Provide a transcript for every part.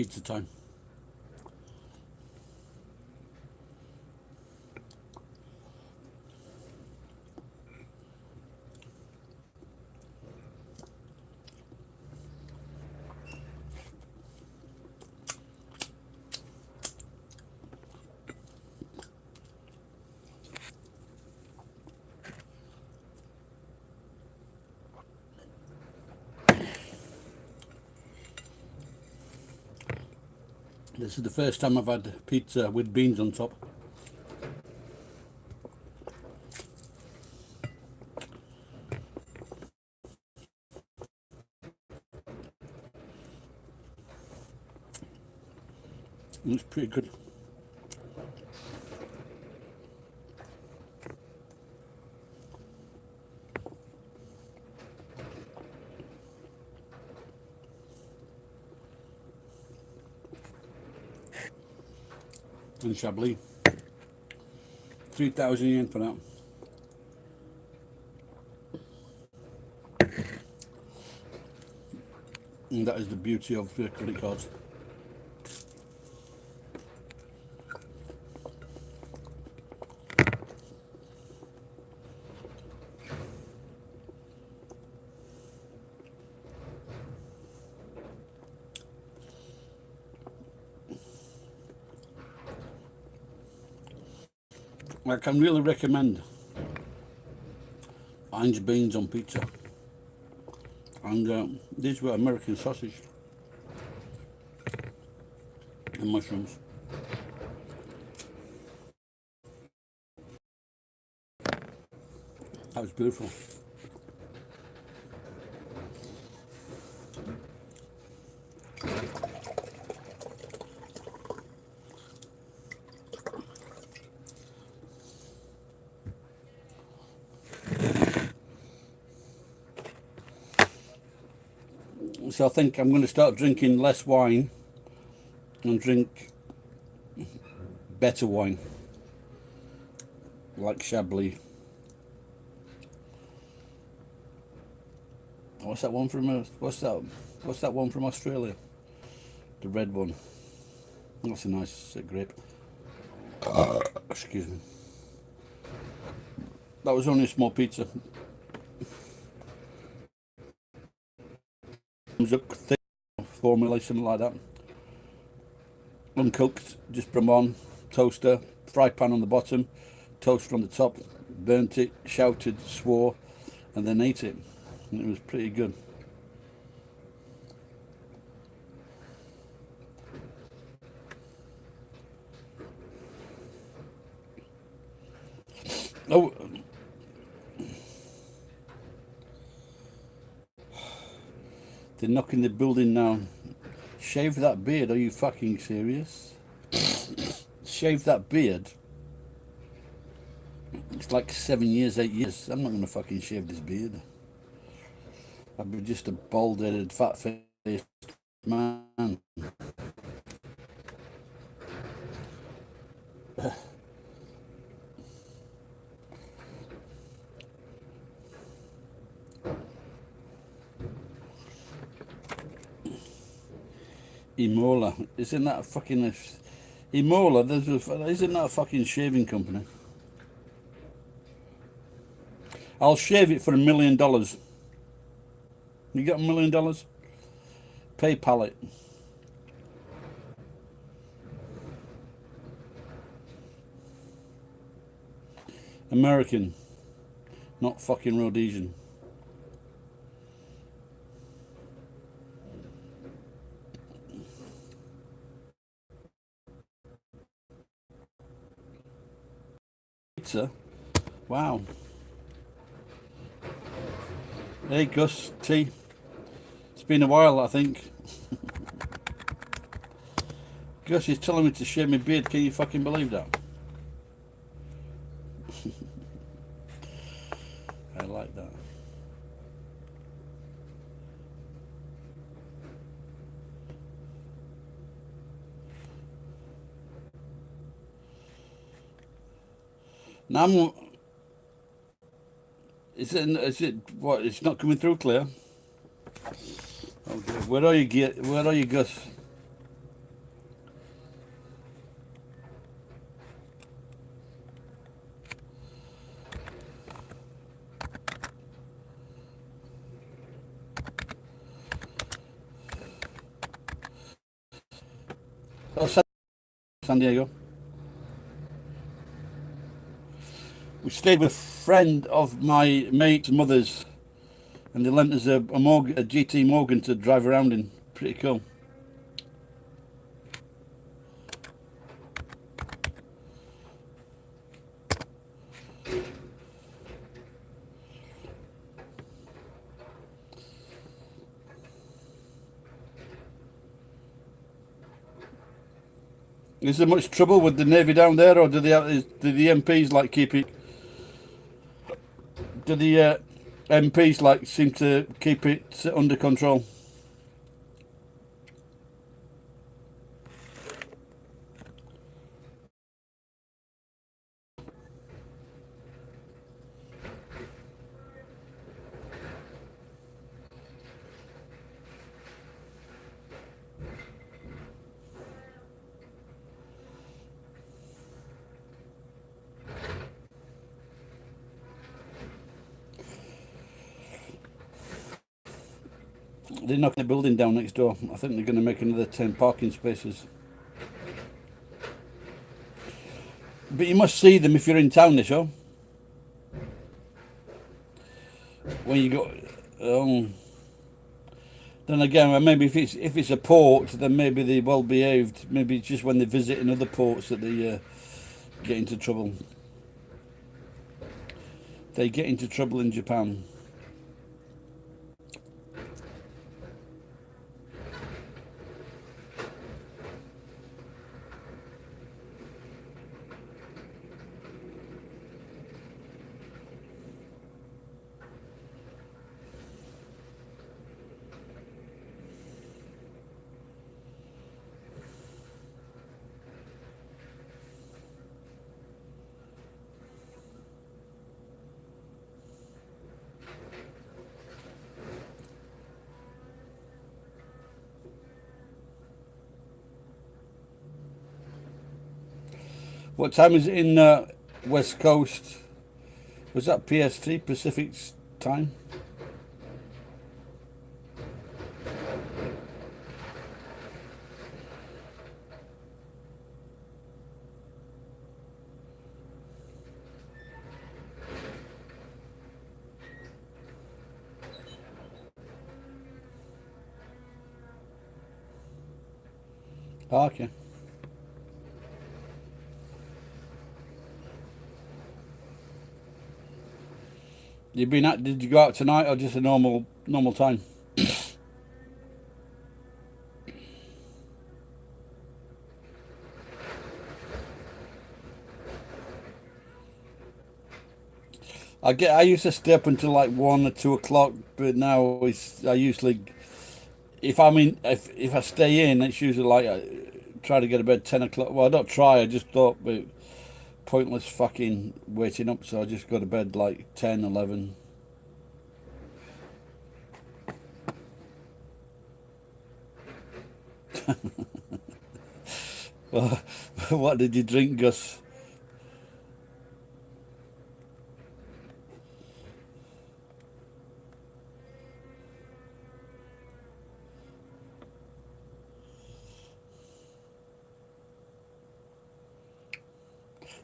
Pizza time. This is the first time I've had pizza with beans on top. It's pretty good. And chablis. 3,000 yen for that. And that is the beauty of the credit cards. I can really recommend orange beans on pizza. And these were American sausage and mushrooms. That was beautiful. So I think I'm going to start drinking less wine and drink better wine, like chablis. What's that one from? What's that one from Australia? The red one. That's a nice grape. Excuse me. That was only a small pizza. Up thick formula, something like that. Uncooked, just put them on, toaster, fry pan on the bottom, toaster on the top, burnt it, shouted, swore, and then ate it. And it was pretty good. Oh, they're knocking the building down. Shave that beard, are you fucking serious? Shave that beard? It's like 7 years, 8 years. I'm not going to fucking shave this beard. I'd be just a bald-headed, fat-faced man. Emola, isn't that a fucking Emola? Isn't that a fucking shaving company? I'll shave it for $1 million. You got $1 million? PayPal it. American, not fucking Rhodesian. Pizza. Wow. Hey Gus T. It's been a while, I think. Gus is telling me to shave my beard. Can you fucking believe that? I like that. Now is it what? It's not coming through clear. Okay. Where are you, Gus? Oh, San Diego. We stayed with a friend of my mate's mother's, and they lent us a GT Morgan to drive around in. Pretty cool. Is there much trouble with the Navy down there, or do the MPs like keep it? Do the MPs like seem to keep it under control? They're knocking a building down next door. I think they're going to make another 10 parking spaces. But you must see them if you're in town, Nisho. When you go, then again, well, maybe if it's a port, then maybe they're well behaved. Maybe it's just when they visit in other ports that they get into trouble. They get into trouble in Japan. What time is it in West Coast? Was that PST, Pacific time? Oh, okay. Did you go out tonight or just a normal time? I used to stay up until like 1 or 2 o'clock, but now I usually if I stay in, it's usually like I try to get to bed 10 o'clock. Well, I don't try. I just thought, but pointless fucking waiting up, so I just go to bed like 10, 11. Well, what did you drink, Gus?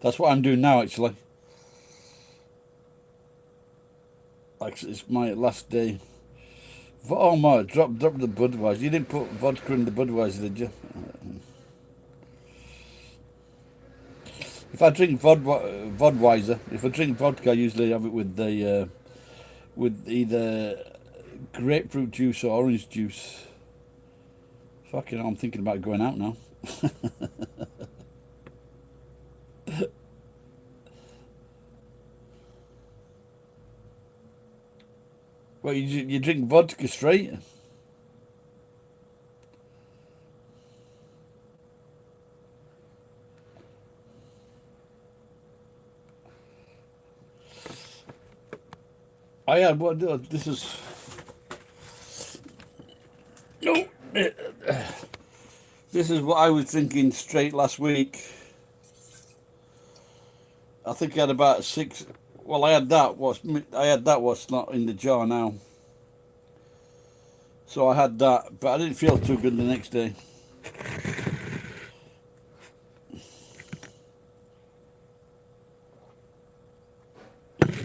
That's what I'm doing now, actually. Like it's my last day. Oh my! Drop the Budweiser. You didn't put vodka in the Budweiser, did you? If I drink Vodweiser, if I drink vodka, I usually have it with either grapefruit juice or orange juice. Fucking hell, I'm thinking about going out now. Well, you drink vodka straight? I had what? This is no. This is what I was drinking straight last week. I think I had about 6. Well, I had that. What's not in the jar now. So I had that, but I didn't feel too good the next day.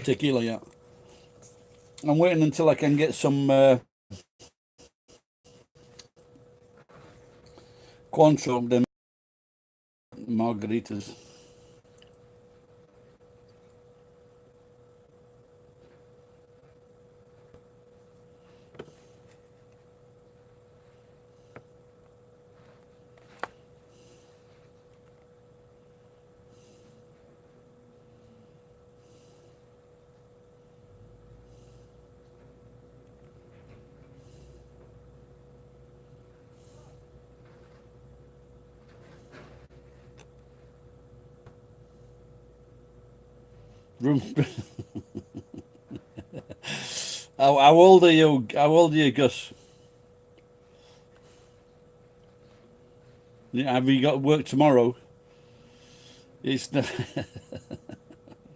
Tequila, yeah. I'm waiting until I can get some Cointreau, them margaritas. Room. How old are you? How old are you, Gus? Yeah, have you got to work tomorrow? It's never,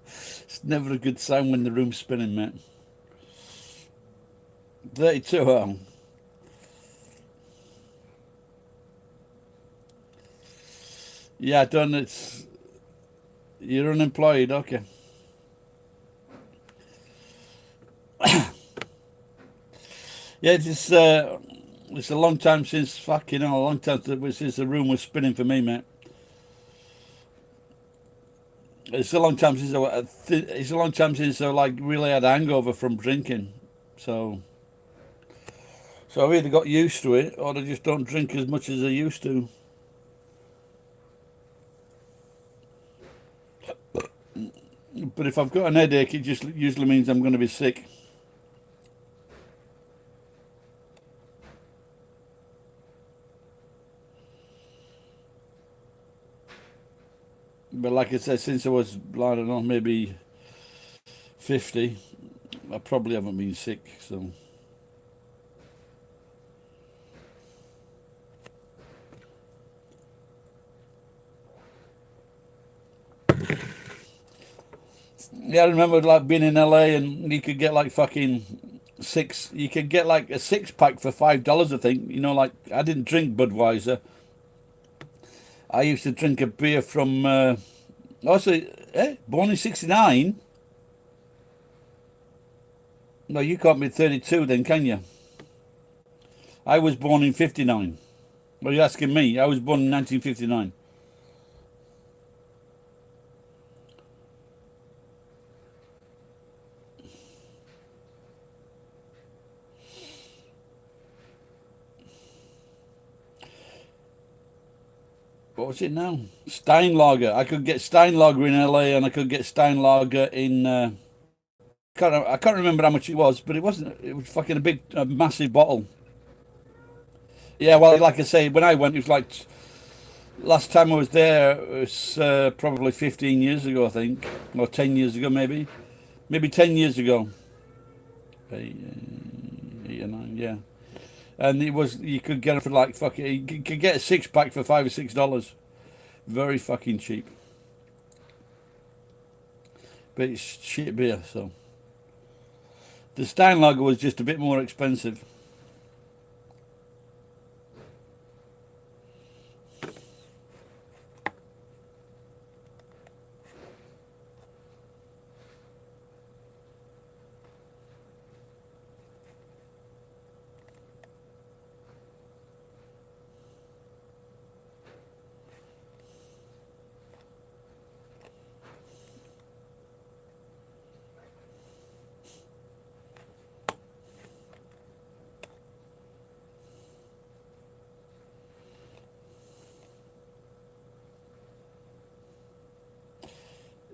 it's never a good sign when the room's spinning, mate. 32. Oh. Yeah, done. It's you're unemployed. Okay. Yeah, it's a long time since fucking hell, a long time since the room was spinning for me, mate. It's a long time since it's a long time since I like really had a hangover from drinking. So so I've either got used to it or I just don't drink as much as I used to. But if I've got an headache, it just usually means I'm going to be sick. But like I said, since I was, I don't know, maybe 50, I probably haven't been sick. So yeah, I remember like being in LA and you could get like fucking six. You could get like a six pack for $5. I think. You know, like I didn't drink Budweiser. I used to drink a beer from. Also, born in '69. No, you can't be 32 then, can you? I was born in '59. What are you asking me? I was born in 1959. What was it now? Steinlager. I could get Steinlager in LA and I could get Steinlager in. I can't remember how much it was, but it wasn't. It was fucking a massive bottle. Yeah, well, like I say, when I went, it was like last time I was there. It was probably 15 years ago, I think, or 10 years ago, maybe 10 years ago. Eight, 8 or 9, yeah. And it was you could get it for like fucking. You could get a six pack for $5 or $6. Very fucking cheap. But it's shit beer, so the Steinlager was just a bit more expensive.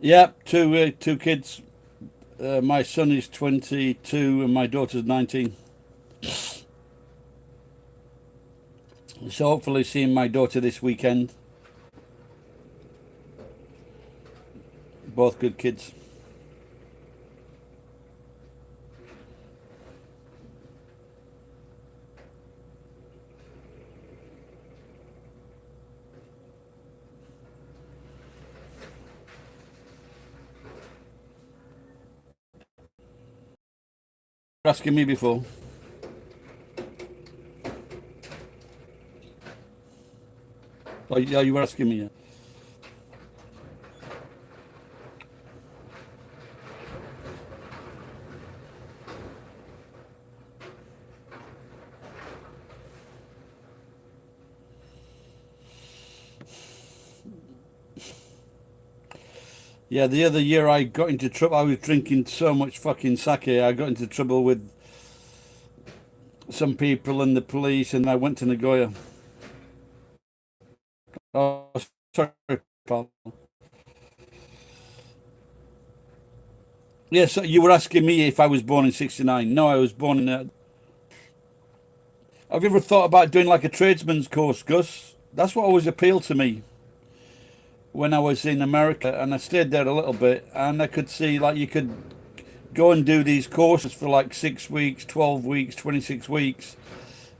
Yeah, two kids. My son is 22 and my daughter's 19. So hopefully seeing my daughter this weekend. Both good kids. You're asking me before. Oh, yeah, you were asking me. Yeah. Yeah, the other year I got into trouble. I was drinking so much fucking sake. I got into trouble with some people and the police, and I went to Nagoya. Oh, sorry, pal. Yes, yeah, so you were asking me if I was born in '69. No, I was born in. Have you ever thought about doing like a tradesman's course, Gus? That's what always appealed to me when I was in America, and I stayed there a little bit, and I could see like you could go and do these courses for like 6 weeks, 12 weeks, 26 weeks,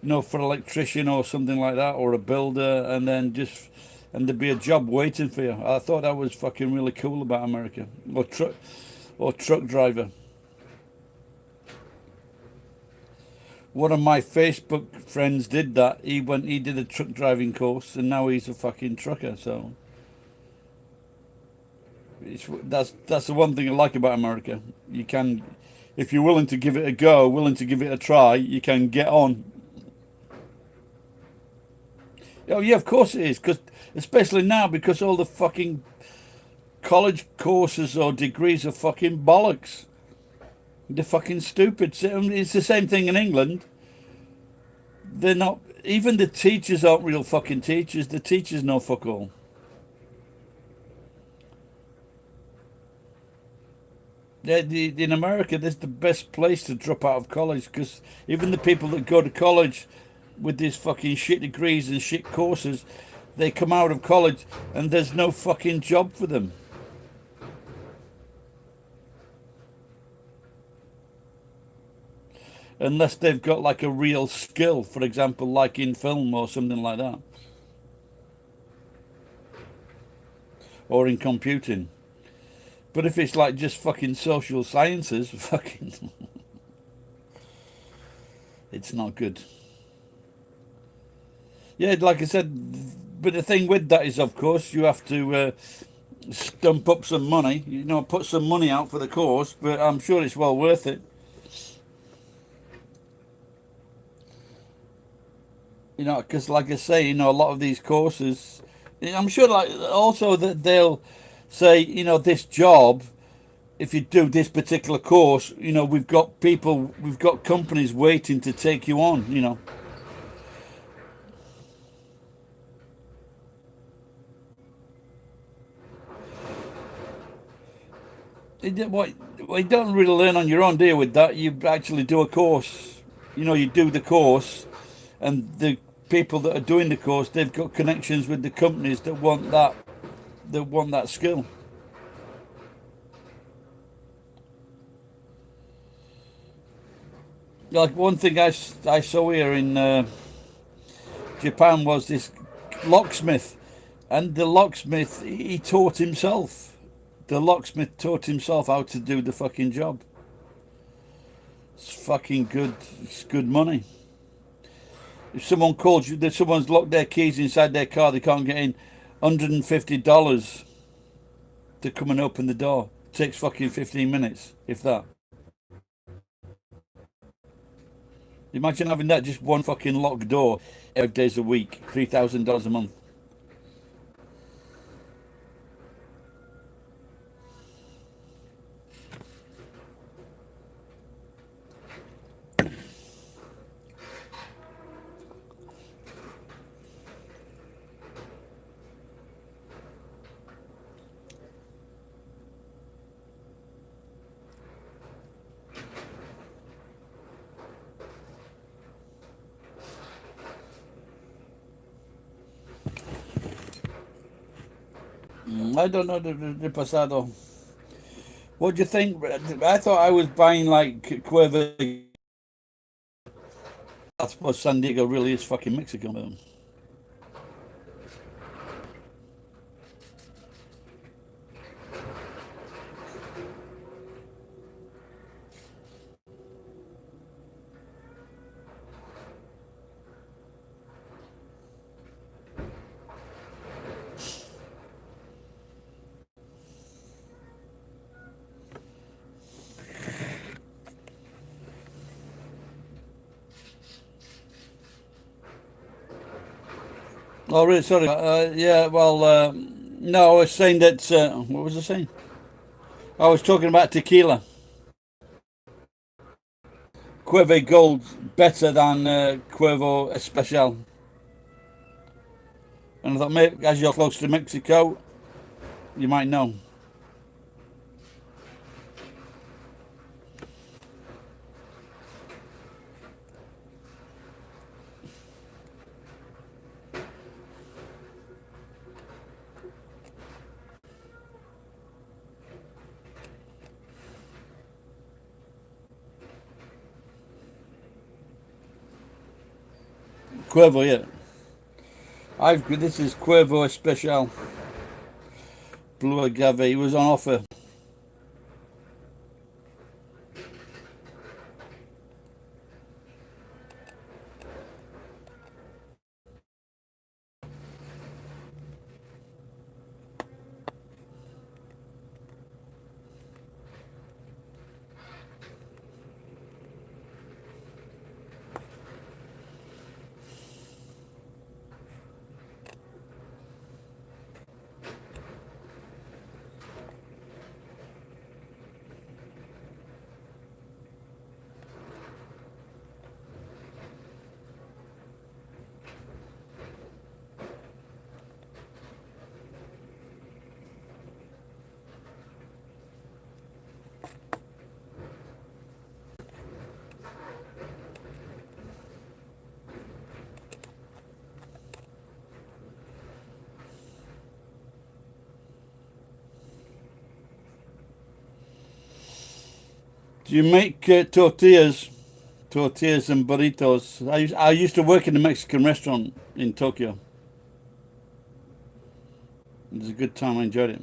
for an electrician or something like that, or a builder, and then and there'd be a job waiting for you. I thought that was fucking really cool about America, or truck driver. One of my Facebook friends did that. He did a truck driving course, and now he's a fucking trucker. So that's the one thing I like about America. You can, if you're willing to give it a go, willing to give it a try, you can get on. Oh yeah, of course it is. Because especially now, because all the fucking college courses or degrees are fucking bollocks. They're fucking stupid. It's the same thing in England. They're not. Even the teachers aren't real fucking teachers. The teachers know fuck all. In America, that's the best place to drop out of college because even the people that go to college with these fucking shit degrees and shit courses, they come out of college and there's no fucking job for them. Unless they've got like a real skill, for example, like in film or something like that, or in computing. But if it's like just fucking social sciences, fucking, it's not good. Yeah, like I said, but the thing with that is, of course, you have to stump up some money, put some money out for the course, but I'm sure it's well worth it. Because like I say, a lot of these courses, I'm sure like also that they'll say, this job, if you do this particular course, we've got companies waiting to take you on. What you don't really learn on your own, do you? With that, you actually do a course. You do the course, and the people that are doing the course, they've got connections with the companies that want that skill. Like one thing I saw here in Japan was this locksmith, and the locksmith he taught himself. The locksmith taught himself how to do the fucking job. It's fucking good. It's good money. If someone calls you, that someone's locked their keys inside their car, they can't get in. $150 to come and open the door. It takes fucking 15 minutes, if that. Imagine having that just one fucking locked door 5 days a week, $3,000 a month. I don't know the pasado. What do you think? I thought I was buying like Cuerva. I suppose San Diego really is fucking Mexico, man. Oh, really? Sorry. Yeah. Well, no. I was saying that. What was I saying? I was talking about tequila. Cuervo Gold's better than Cuervo Especial. And I thought, maybe as you're close to Mexico, you might know. Cuervo, yeah. This is Cuervo Especial. Blue Agave. It was on offer. Do you make tortillas? Tortillas and burritos. I used to work in a Mexican restaurant in Tokyo. It was a good time. I enjoyed it.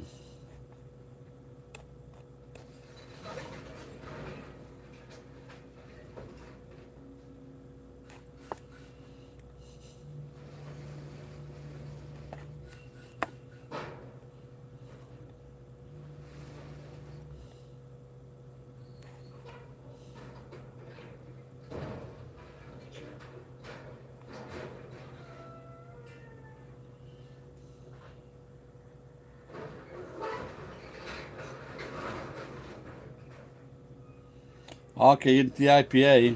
Okay, the IPA,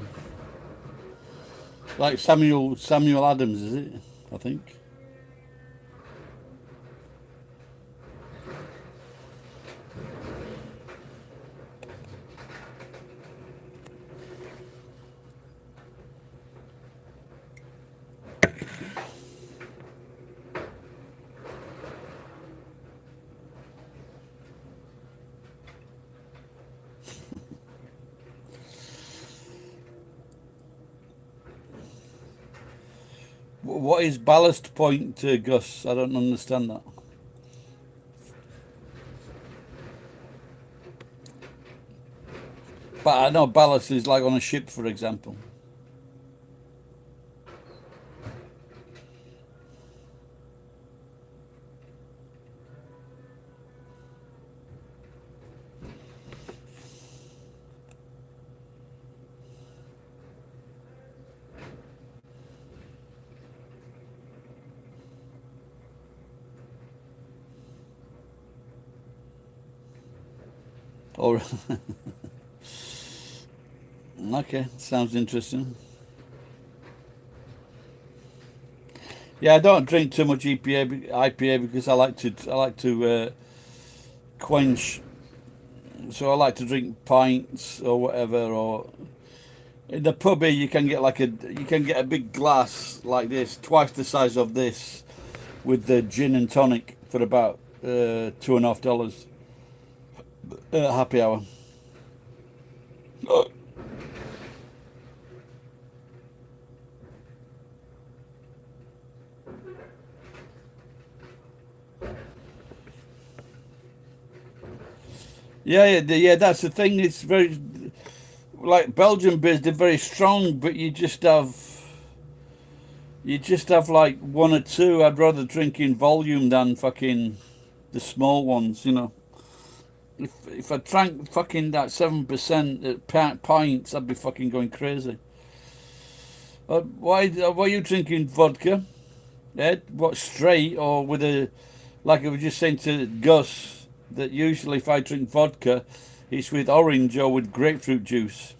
like Samuel Adams, is it? I think. What is ballast point, Gus? I don't understand that. But I know ballast is like on a ship, for example. Or okay, sounds interesting. Yeah, I don't drink too much IPA because I like to quench. So I like to drink pints or whatever. Or in the pub here, you can get a big glass like this, twice the size of this, with the gin and tonic for about $2.50 happy hour. Yeah, yeah, yeah. That's the thing. It's very like Belgian beers. They're very strong, but you just have like one or two. I'd rather drink in volume than fucking the small ones. If I drank fucking that 7% at pints, I'd be fucking going crazy. Why are you drinking vodka? Ed? What, straight or with a, like I was just saying to Gus, that usually if I drink vodka, it's with orange or with grapefruit juice.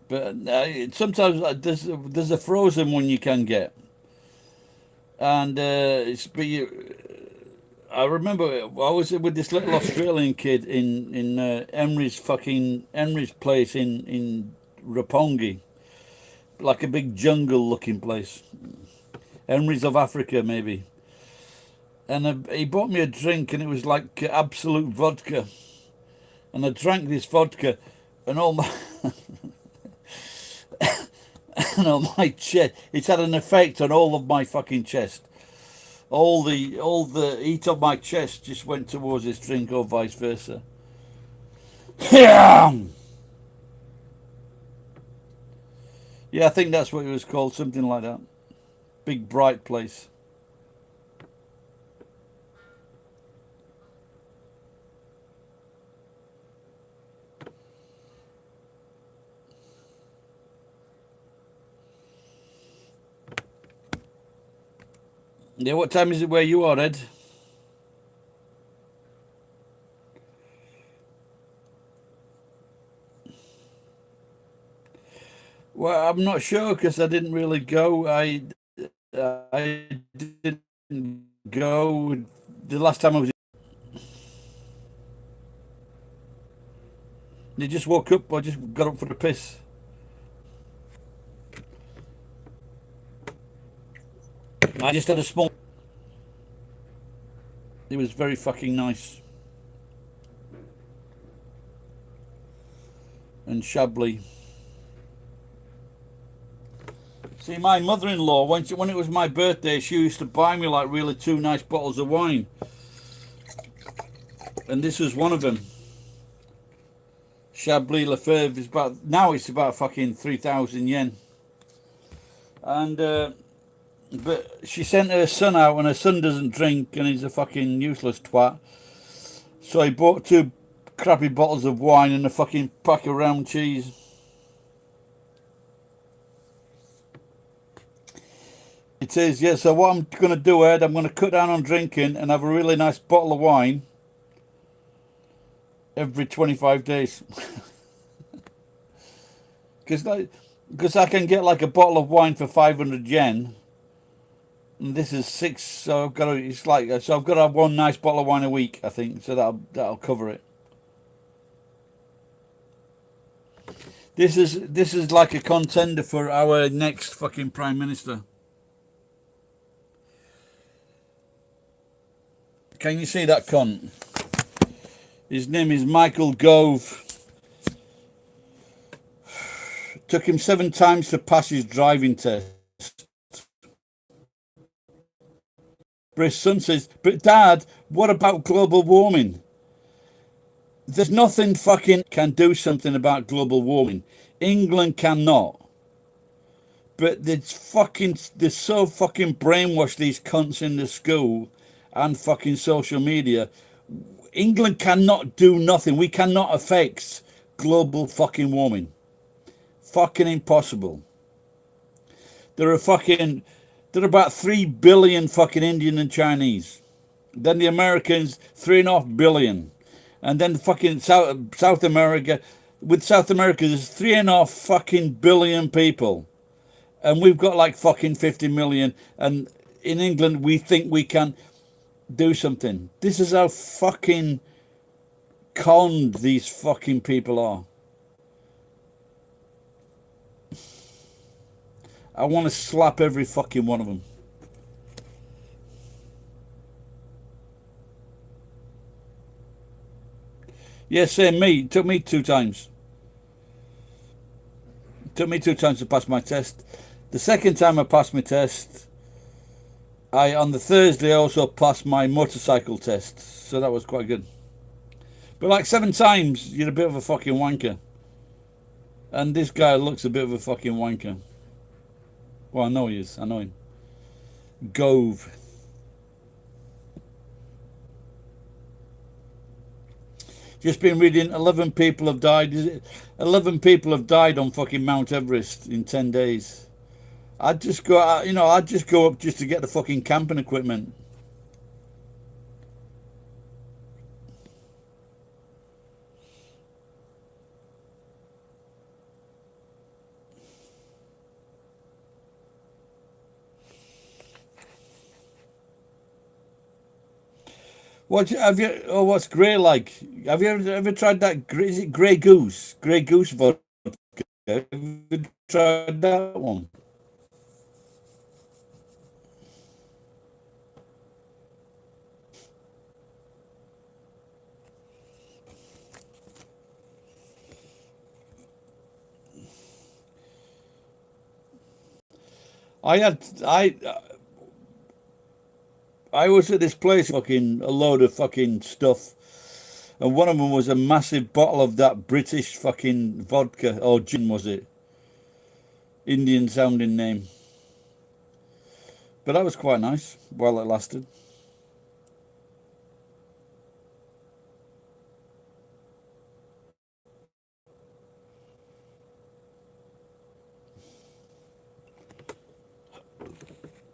But sometimes there's a frozen one you can get, and I remember I was with this little Australian kid in Emery's place in Rapongi, like a big jungle looking place. Emery's of Africa maybe, and he bought me a drink and it was like absolute vodka, and I drank this vodka, and all my and on my chest, it's had an effect on all of my fucking chest. All the heat of my chest just went towards this drink, or vice versa. Yeah, I think that's what it was called, something like that. Big bright place. Yeah, what time is it where you are, Ed? Well, I'm not sure because I didn't really go. I didn't go the last time I was. You just woke up or just got up for a piss? I just had a small. It was very fucking nice. And chablis. See, my mother-in-law, when it was my birthday, she used to buy me like really two nice bottles of wine. And this was one of them. Chablis Lefebvre is now it's about fucking 3,000 yen. And but she sent her son out, and her son doesn't drink, and he's a fucking useless twat. So he bought two crappy bottles of wine and a fucking pack of round cheese. It is, yeah. So what I'm going to do, Ed, I'm going to cut down on drinking and have a really nice bottle of wine every 25 days. Because I can get like a bottle of wine for 500 yen. And this is 6, so I've got to have one nice bottle of wine a week, I think. So that'll cover it. This is like a contender for our next fucking Prime Minister. Can you see that cunt? His name is Michael Gove. Took him 7 times to pass his driving test. But his son says, but Dad, what about global warming? There's nothing fucking can do something about global warming. England cannot. But they're so fucking brainwashed, these cunts in the school and fucking social media. England cannot do nothing. We cannot affect global fucking warming. Fucking impossible. There are about 3 billion fucking Indian and Chinese. Then the Americans, 3.5 billion. And then fucking South America. With South America, there's 3.5 fucking billion people. And we've got like fucking 50 million. And in England, we think we can do something. This is how fucking conned these fucking people are. I want to slap every fucking one of them. Yeah, same me. It took me 2 times. It took me 2 times to pass my test. The second time I passed my test, on the Thursday I also passed my motorcycle test. So that was quite good. But like 7 times, you're a bit of a fucking wanker. And this guy looks a bit of a fucking wanker. Well, I know he is. I know him. Gove. Just been reading 11 people have died. 11 people have died on fucking Mount Everest in 10 days. I'd just go, I'd just go up just to get the fucking camping equipment. What have you? Oh, what's Grey like? Have you ever tried that? Is it Grey Goose? Grey Goose vodka. Have you tried that one? I had I was at this place, fucking a load of fucking stuff, and one of them was a massive bottle of that British fucking vodka or gin, was it? Indian sounding name, but that was quite nice while it lasted.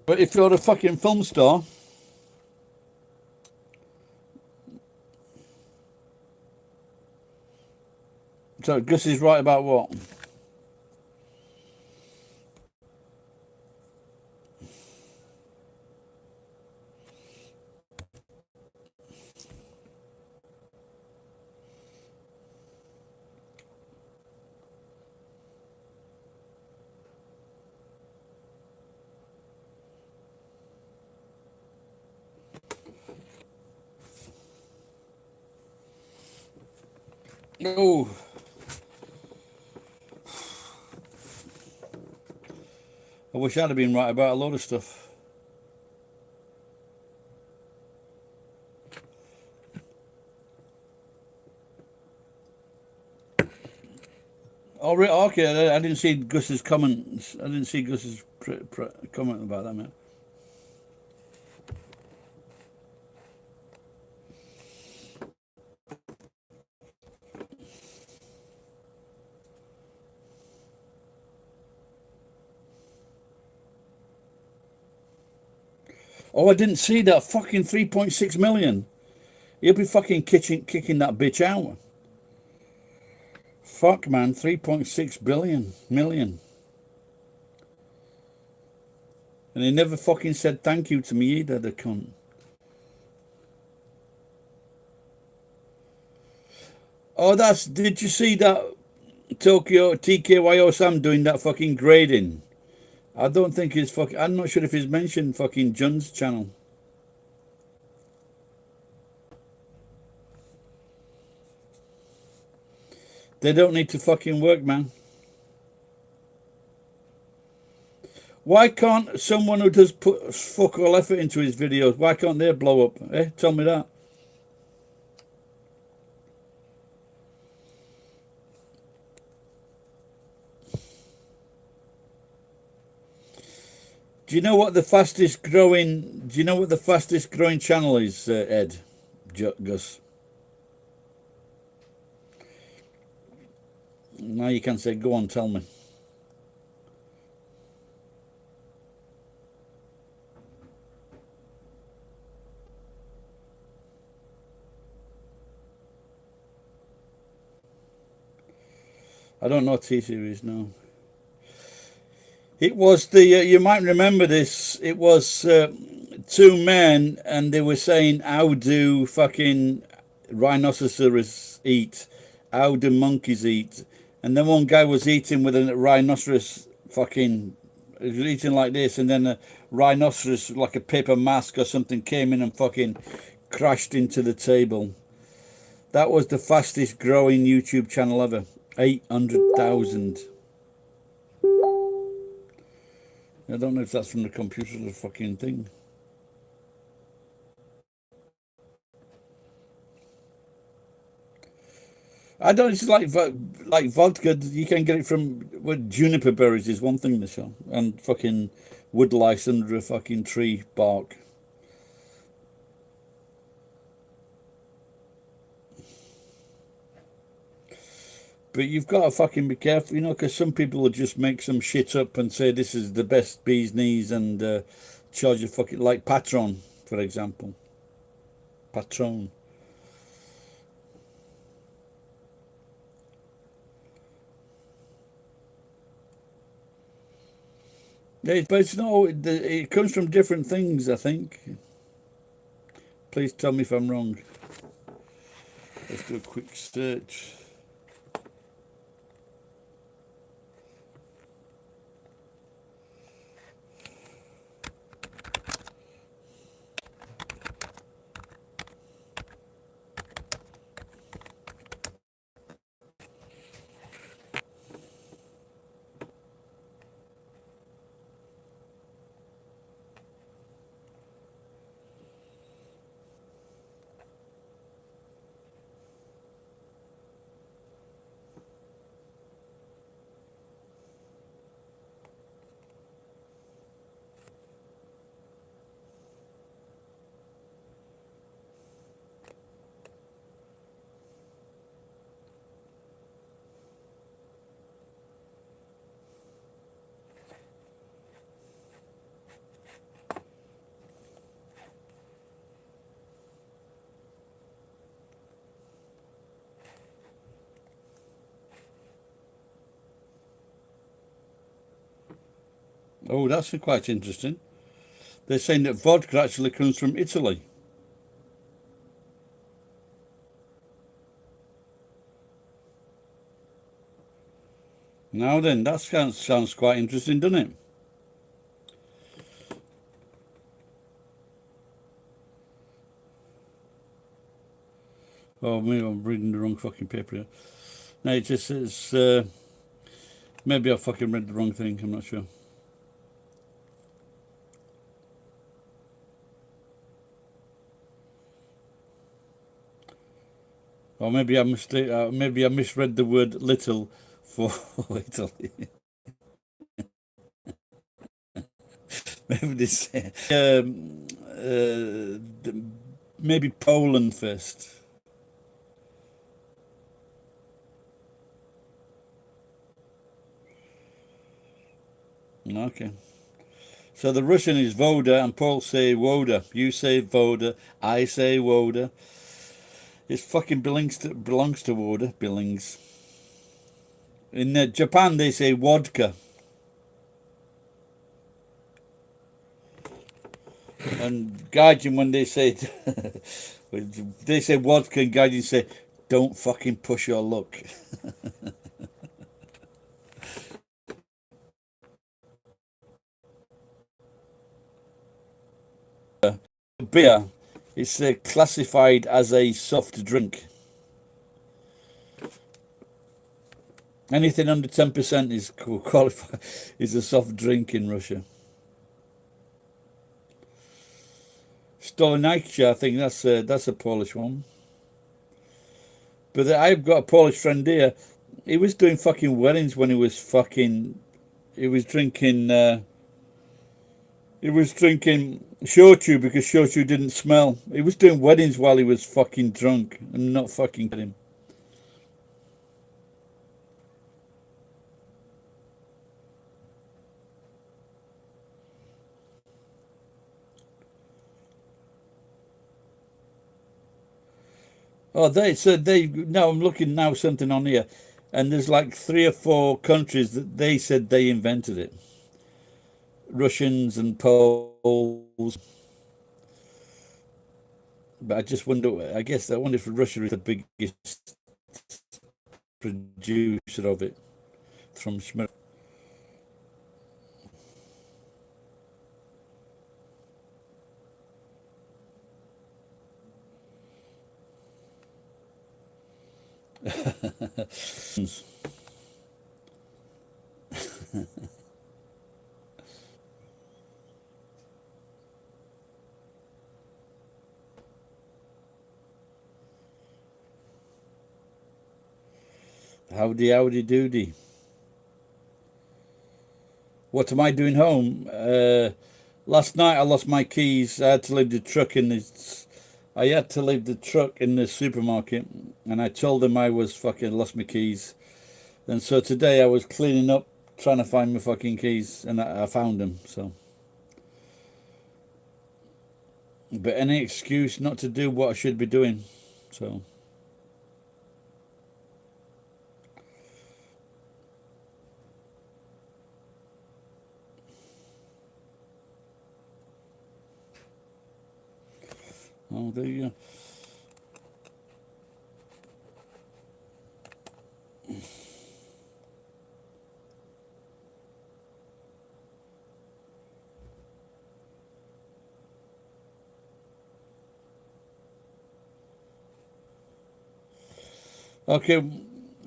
But if you're a fucking film star, so Gus is right about what? Oh, I wish I'd have been right about a load of stuff. Oh, okay. I didn't see Gus's comments. I didn't see Gus's comment about that, man. Oh, I didn't see that fucking 3.6 million. He'll be fucking kicking that bitch out. Fuck, man, 3.6 billion million. And he never fucking said thank you to me either, the cunt. Oh, did you see that Tokyo TKYO Sam doing that fucking grading? I don't think he's fucking, I'm not sure if he's mentioned fucking John's channel. They don't need to fucking work, man. Why can't someone who does put fuck all effort into his videos, why can't they blow up? Eh? Tell me that. Do you know what the fastest growing? Do you know what the fastest growing channel is, Ed, Gus? Now you can say, go on, tell me. I don't know T-Series, no. It was the, you might remember this, it was two men and they were saying, how do fucking rhinoceros eat? How do monkeys eat? And then one guy was eating with a rhinoceros fucking, he was eating like this, and then a rhinoceros, like a paper mask or something, came in and fucking crashed into the table. That was the fastest growing YouTube channel ever. 800,000. I don't know if that's from the computer or the fucking thing. I don't. It's like vodka. You can get it from juniper berries is one thing, Michelle, and fucking wood lice under a fucking tree bark. But you've got to fucking be careful, because some people will just make some shit up and say this is the best bee's knees and charge a fucking, like Patron, for example. Patron. But it's no, it comes from different things, I think. Please tell me if I'm wrong. Let's do a quick search. Oh, that's quite interesting. They're saying that vodka actually comes from Italy. Now then, that sounds quite interesting, doesn't it? Oh, maybe I'm reading the wrong fucking paper here. No, it just says, maybe I fucking read the wrong thing, I'm not sure. Or maybe maybe I misread the word little for Italy. Maybe this, maybe Poland first. Okay. So the Russian is Voda, and Paul say Woda. You say Voda. I say Woda. It fucking belongs to Woda. Billings. In Japan, they say vodka. And Gaijin, when they say vodka, and Gaijin say, "Don't fucking push your luck." Beer is classified as a soft drink. Anything under 10% is qualified is a soft drink in Russia. Stolichnaya, I think that's a Polish one. But I've got a Polish friend here. He was doing fucking weddings when he was fucking. He was drinking. He was drinking shochu because shochu didn't smell. He was doing weddings while he was fucking drunk and not fucking kidding. Oh, they now I'm looking now something on here, and there's like 3 or 4 countries that they said they invented it. Russians and Poles. But I just wonder. I wonder if Russia is the biggest producer of it from Schmidt. Howdy doody. What am I doing home? Last night I lost my keys. I had to leave the truck in this. I had to leave the truck in the supermarket, and I told them I was fucking lost my keys. And so today I was cleaning up, trying to find my fucking keys, and I found them. So, but any excuse not to do what I should be doing. So, oh, there you go. Okay,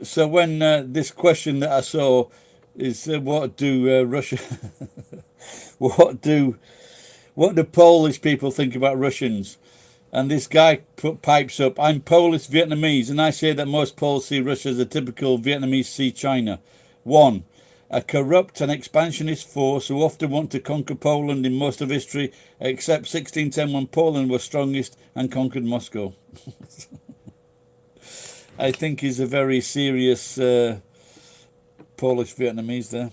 so when this question that I saw is what do Russia, what do what do Polish people think about Russians? And this guy pipes up, I'm Polish Vietnamese, and I say that most Poles see Russia as a typical Vietnamese see China. One, a corrupt and expansionist force who often want to conquer Poland in most of history, except 1610 when Poland was strongest and conquered Moscow. I think he's a very serious Polish Vietnamese there.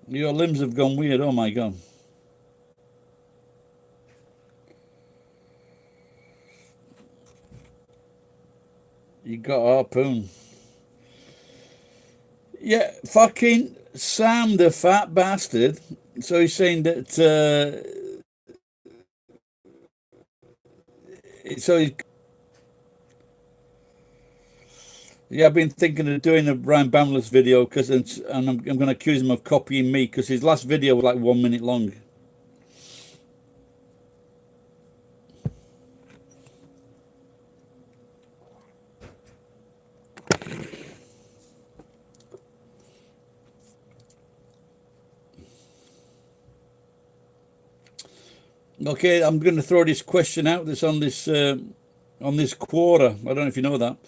Your limbs have gone weird, oh my god. You got a harpoon. Yeah, fucking Sam the fat bastard. So he's saying that so he's, yeah, I've been thinking of doing a Brian Bamless video because and I'm going to accuse him of copying me because his last video was like 1 minute long. Okay, I'm going to throw this question out that's on this quarter. I don't know if you know that.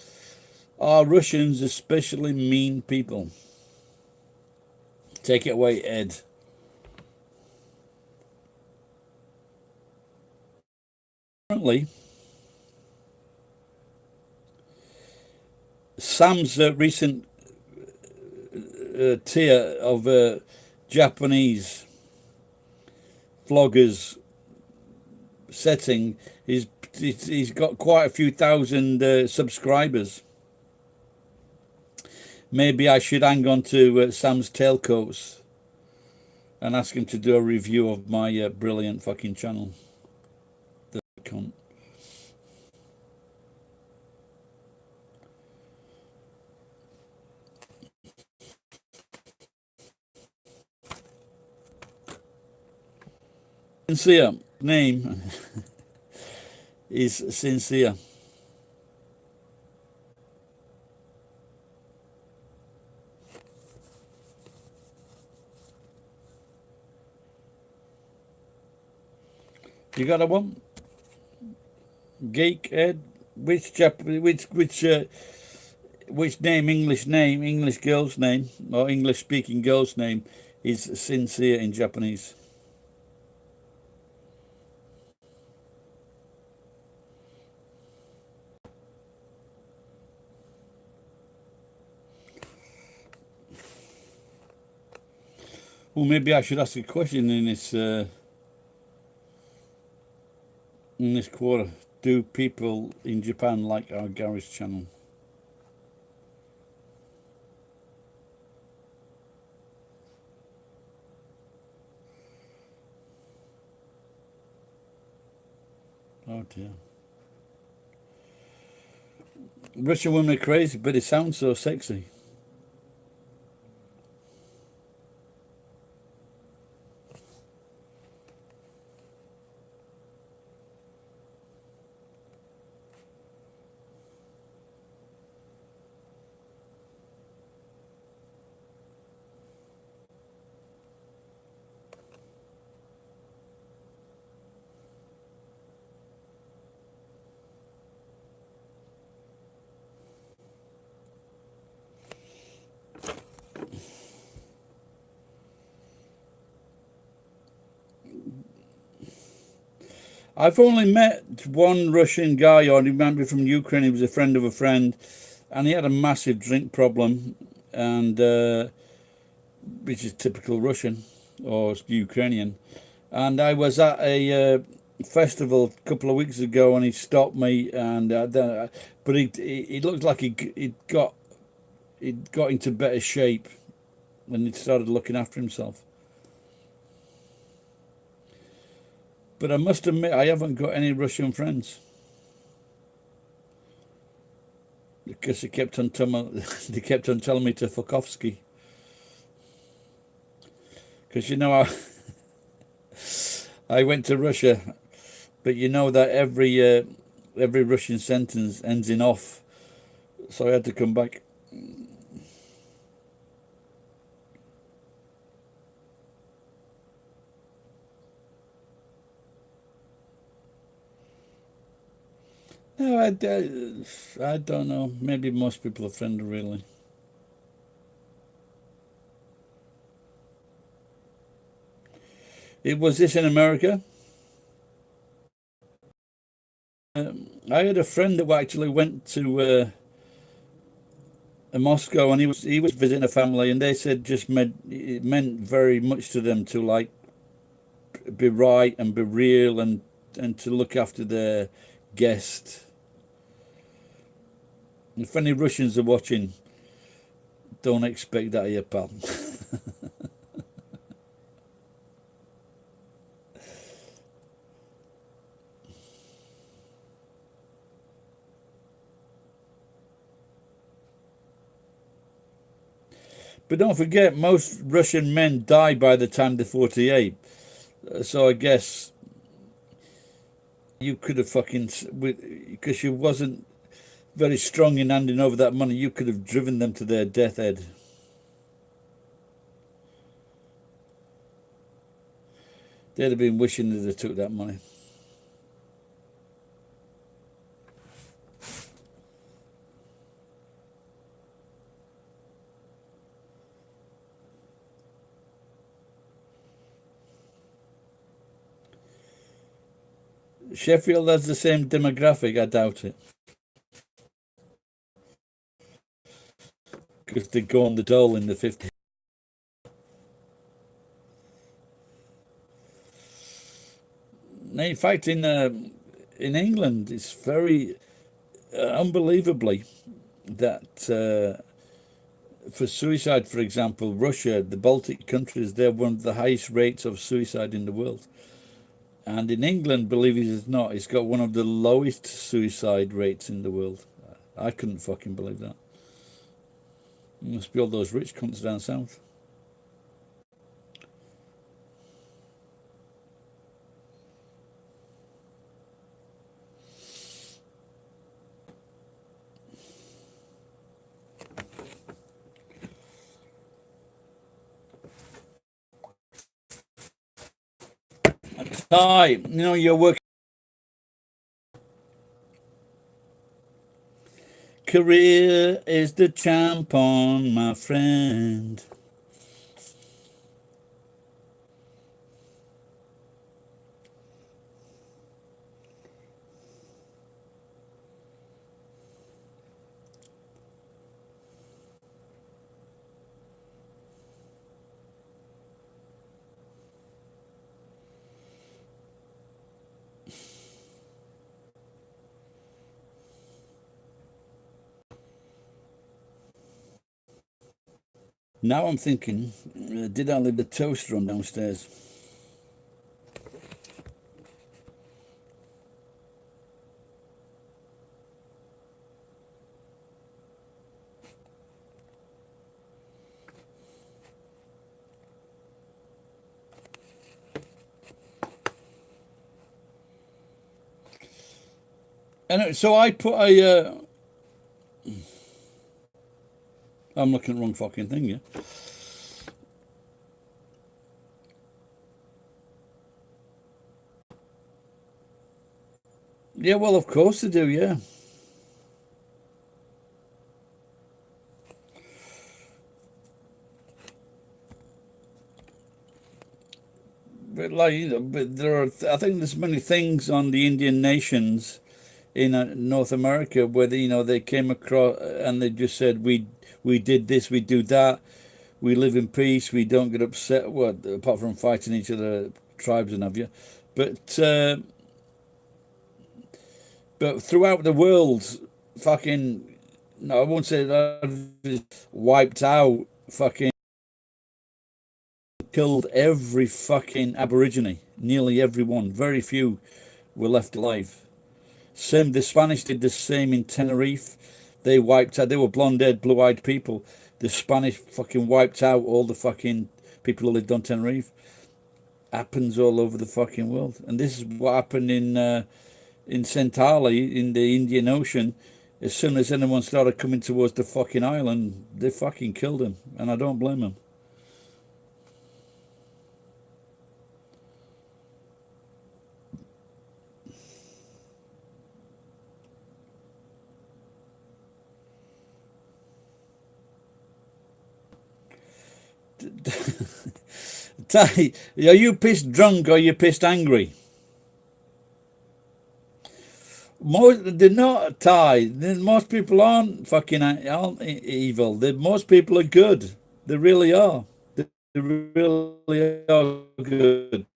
Are Russians especially mean people? Take it away, Ed. Currently, Sam's recent tier of Japanese vloggers setting is he's got quite a few thousand subscribers. Maybe I should hang on to Sam's tailcoats and ask him to do a review of my brilliant fucking channel. The cunt. Sincere name is Sincere. You got a one? Geek Ed? Which name, English girl's name, or English speaking girl's name is Sincere in Japanese? Well, maybe I should ask a question in this quarter. Do people in Japan like our garage channel? Oh dear. Russian women are crazy, but it sounds so sexy. I've only met one Russian guy, or he might be from Ukraine. He was a friend of a friend, and he had a massive drink problem, and which is typical Russian or Ukrainian. And I was at a festival a couple of weeks ago, and he stopped me, and but he looked like he'd got into better shape, and he started looking after himself. But I must admit, I haven't got any Russian friends because they kept on telling me to fuck off ski. Because I went to Russia, but you know that every Russian sentence ends in off, so I had to come back. No, I don't know. Maybe most people are friendly, really. It was this in America. I had a friend that actually went to Moscow, and he was visiting a family, and they said just it meant very much to them to like be right and be real and to look after their guest. If any Russians are watching, don't expect that of your pal. But don't forget, most Russian men die by the time they're 48. So I guess you could have fucking, because you wasn't very strong in handing over that money, you could have driven them to their death head. They'd have been wishing that they took that money. Sheffield has the same demographic, I doubt it. Because they go on the dole in the 50s. In fact, in England, it's very unbelievably that for suicide, for example, Russia, the Baltic countries, they're one of the highest rates of suicide in the world. And in England, believe it or not, it's got one of the lowest suicide rates in the world. I couldn't fucking believe that. It must be all those rich cunts down south. Hi, you're working. Career is the champ on, my friend. Now I'm thinking, did I leave the toaster on downstairs? And so I put I'm looking at the wrong fucking thing, yeah. Yeah, well, of course they do, yeah. But like, but there are, I think there's many things on the Indian nations in North America where they came across and they just said we did this, we do that, we live in peace, we don't get upset. What apart from fighting each other, tribes and have you, but throughout the world, fucking no, I won't say that wiped out, fucking killed every fucking Aborigine, nearly everyone. Very few were left alive. Same, the Spanish did the same in Tenerife. They wiped out. They were blonde-haired, blue-eyed people. The Spanish fucking wiped out all the fucking people who lived on Tenerife. Happens all over the fucking world, and this is what happened in Sentali in the Indian Ocean. As soon as anyone started coming towards the fucking island, they fucking killed him, and I don't blame them. Ty, are you pissed drunk or are you pissed angry? They're not, Ty. Most people aren't evil. Most people are good. They really are. They really are good.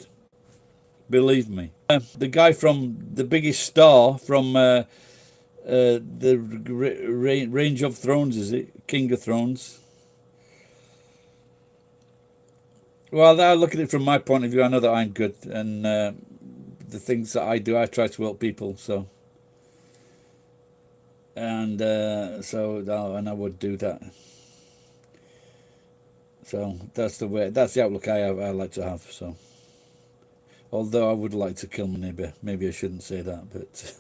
Believe me. The guy from the biggest star from the Range of Thrones, is it? King of Thrones. Well, I look at it from my point of view. I know that I'm good, and the things that I do, I try to help people. So, and and I would do that. So that's the way. That's the outlook I like to have. So, although I would like to kill my neighbour, maybe I shouldn't say that, but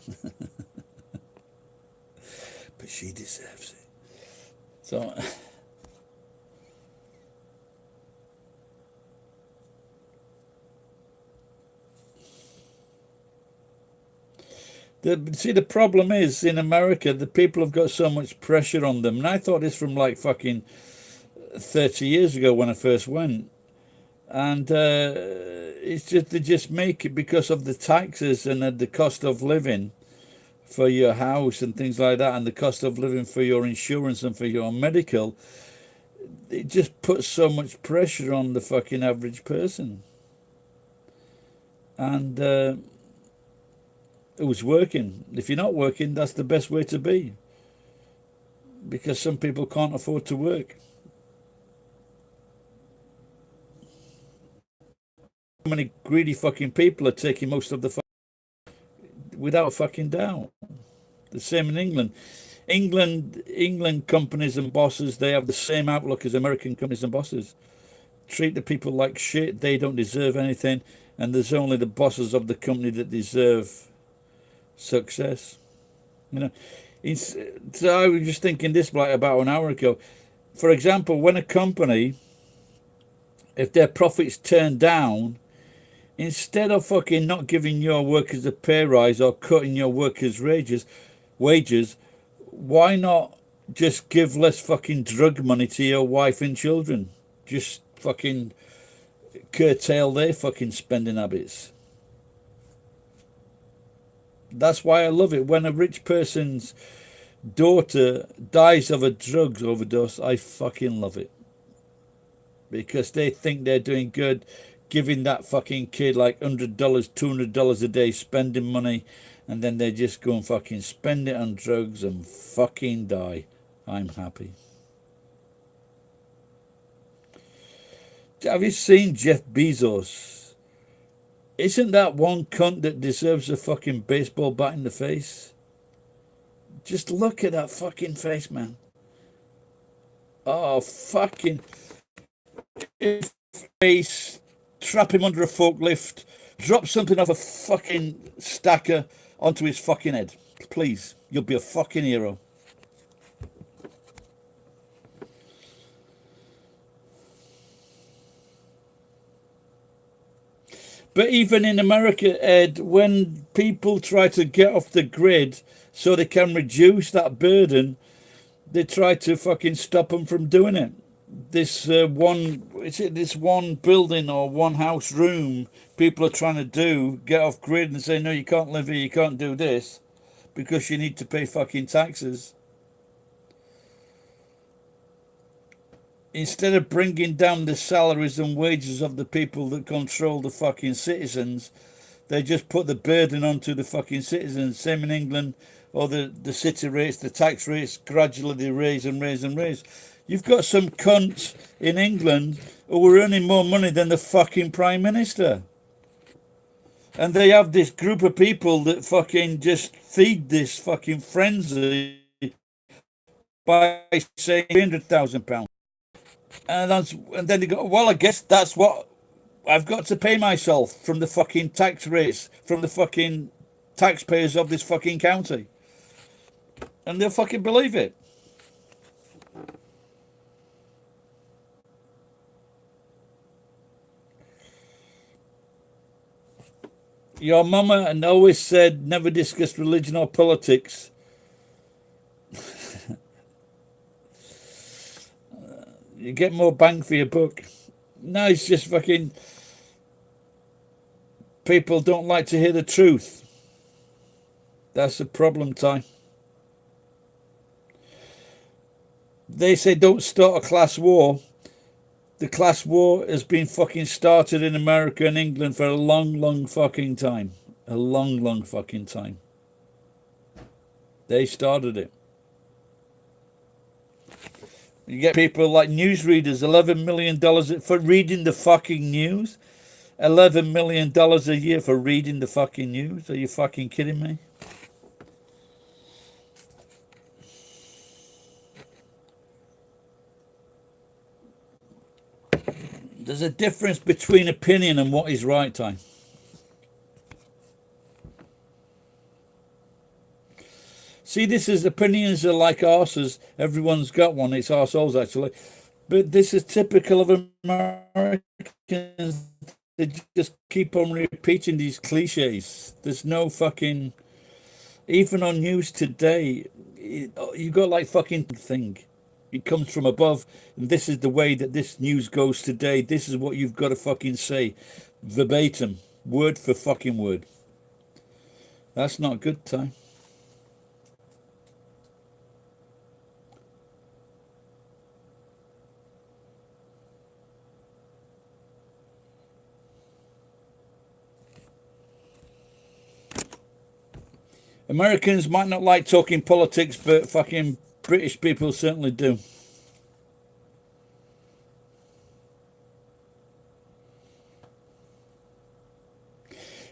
but she deserves it. So. The problem is in America, the people have got so much pressure on them. And I thought this from like fucking 30 years ago when I first went. And it's just, they just make it because of the taxes and the cost of living for your house and things like that, and the cost of living for your insurance and for your medical. It just puts so much pressure on the fucking average person. And who's working. If you're not working, that's the best way to be. Because some people can't afford to work. How many greedy fucking people are taking most of the without fucking doubt. The same in England. England companies and bosses, they have the same outlook as American companies and bosses. Treat the people like shit, they don't deserve anything, and there's only the bosses of the company that deserve success. So I was just thinking this like about an hour ago. For example, when a company, if their profits turn down, instead of fucking not giving your workers a pay rise or cutting your workers' wages, why not just give less fucking drug money to your wife and children? Just fucking curtail their fucking spending habits. That's why I love it. When a rich person's daughter dies of a drugs overdose, I fucking love it. Because they think they're doing good, giving that fucking kid like $100, $200 a day, spending money, and then they just go and fucking spend it on drugs and fucking die. I'm happy. Have you seen Jeff Bezos? Isn't that one cunt that deserves a fucking baseball bat in the face? Just look at that fucking face, man. Oh, fucking face. Trap him under a forklift. Drop something off a fucking stacker onto his fucking head. Please, you'll be a fucking hero. But even in America, Ed, when people try to get off the grid so they can reduce that burden, they try to fucking stop them from doing it. this this one building or one house room people are trying to do get off grid and say no, you can't live here, you can't do this because you need to pay fucking taxes. Instead of bringing down the salaries and wages of the people that control the fucking citizens, they just put the burden onto the fucking citizens. Same in England, or the city rates, the tax rates gradually they raise and raise and raise. You've got some cunts in England who are earning more money than the fucking Prime Minister. And they have this group of people that fucking just feed this fucking frenzy by saying £300,000. And then they go, well, I guess that's what I've got to pay myself from the fucking tax rates, from the fucking taxpayers of this fucking county. And they'll fucking believe it. Your mama and always said never discuss religion or politics. You get more bang for your buck. No, it's just fucking people don't like to hear the truth. That's the problem, Ty. They say don't start a class war. The class war has been fucking started in America and England for a long, long fucking time. A long, long fucking time. They started it. You get people like newsreaders, $11 million for reading the fucking news. $11 million a year for reading the fucking news. Are you fucking kidding me? There's a difference between opinion and what is right, Ty. See, this is opinions are like arses. Everyone's got one. It's arseholes, actually. But this is typical of Americans. They just keep on repeating these cliches. There's no fucking... Even on news today, you got like fucking thing. It comes from above. And this is the way that this news goes today. This is what you've got to fucking say. Verbatim. Word for fucking word. That's not good, Ty. Americans might not like talking politics, but fucking British people certainly do.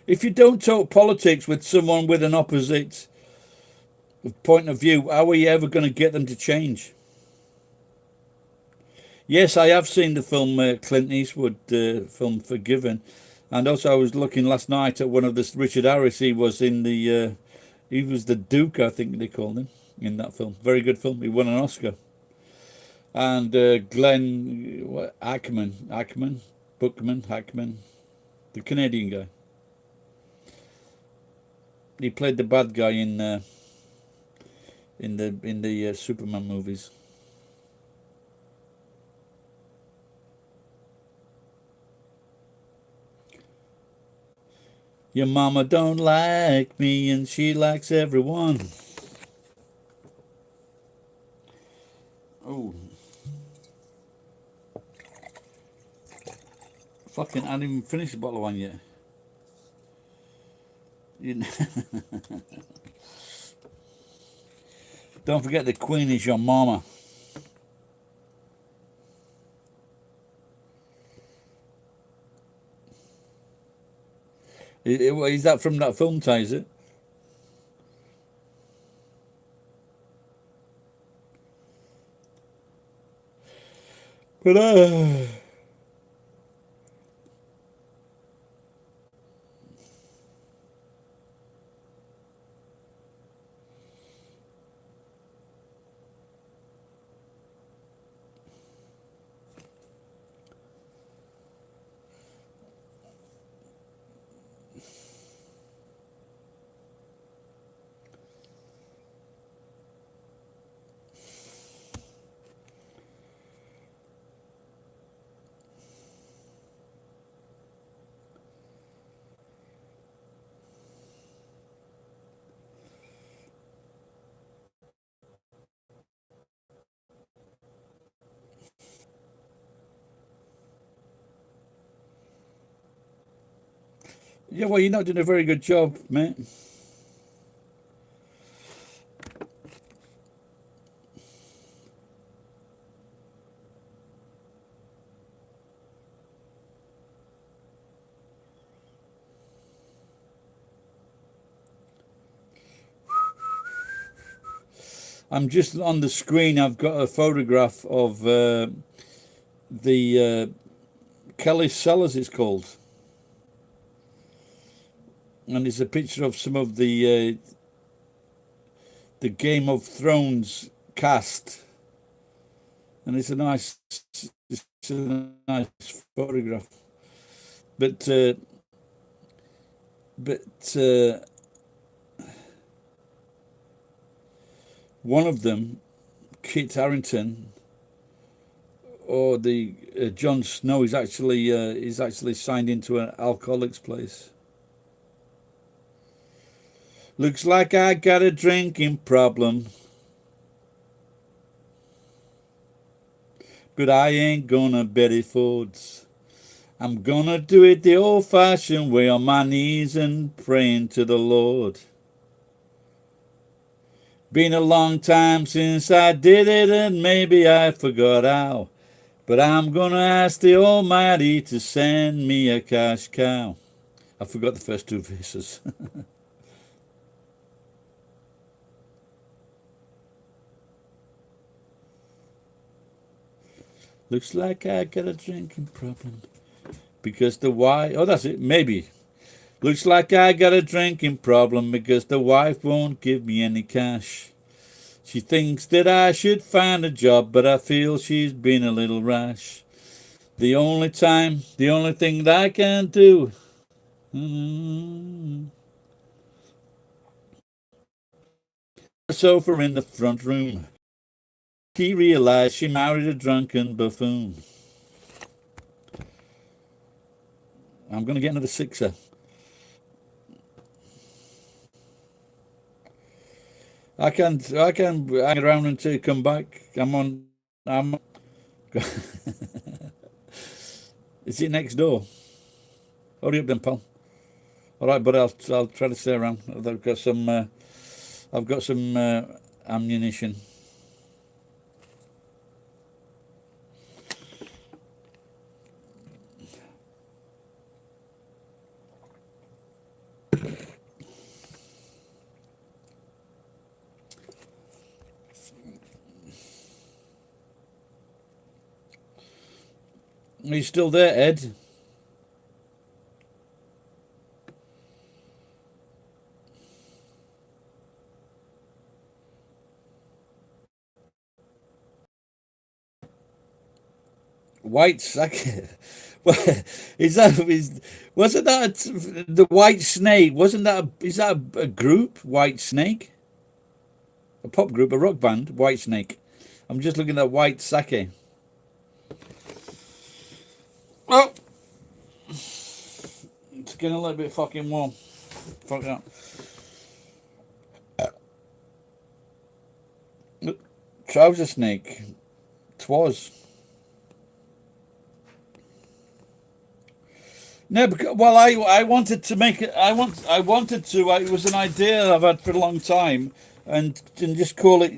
If you don't talk politics with someone with an opposite point of view, how are you ever going to get them to change? Yes, I have seen the film Clint Eastwood film Forgiven, and also I was looking last night at one of the Richard Harris. He was in the he was the Duke, I think they called him in that film. Very good film. He won an Oscar. And Glenn Hackman, the Canadian guy. He played the bad guy in the Superman movies. Your mama don't like me and she likes everyone. Oh. Fucking, I didn't even finish the bottle of wine yet. Don't forget the Queen is your mama. Is that from that film, Ty, is it? But Yeah, well, you're not doing a very good job, mate. I'm just on the screen. I've got a photograph of the Kelly Cellars, it's called, and it's a picture of some of the Game of Thrones cast, and it's a nice photograph. But but one of them, Kit Harington, or the Jon Snow, is actually signed into an alcoholics place. Looks like I got a drinking problem, but I ain't gonna Betty Ford's. I'm gonna do it the old-fashioned way, on my knees and praying to the Lord. Been a long time since I did it, and maybe I forgot how, but I'm gonna ask the Almighty to send me a cash cow. I forgot the first two verses. Looks like I got a drinking problem, because the wife... Oh, that's it, maybe. Looks like I got a drinking problem because the wife won't give me any cash. She thinks that I should find a job, but I feel she's been a little rash. The only thing that I can do... sofa in the front room. She realized she married a drunken buffoon. I'm going to get another sixer. I can hang around until you come back. I'm Is it next door? Hurry up then, pal. All right, but I'll try to stay around. I've got some ammunition. Are you still there, Ed? White sake. Well, wasn't that the White Snake? Wasn't that is that a group? White Snake, a pop group, a rock band. White Snake. I'm just looking at White Sake. Oh, it's getting a little bit fucking warm. Fuck that. Trouser Snake. 'Twas. No, because, well, I wanted to make it. I wanted to. It was an idea I've had for a long time, and just call it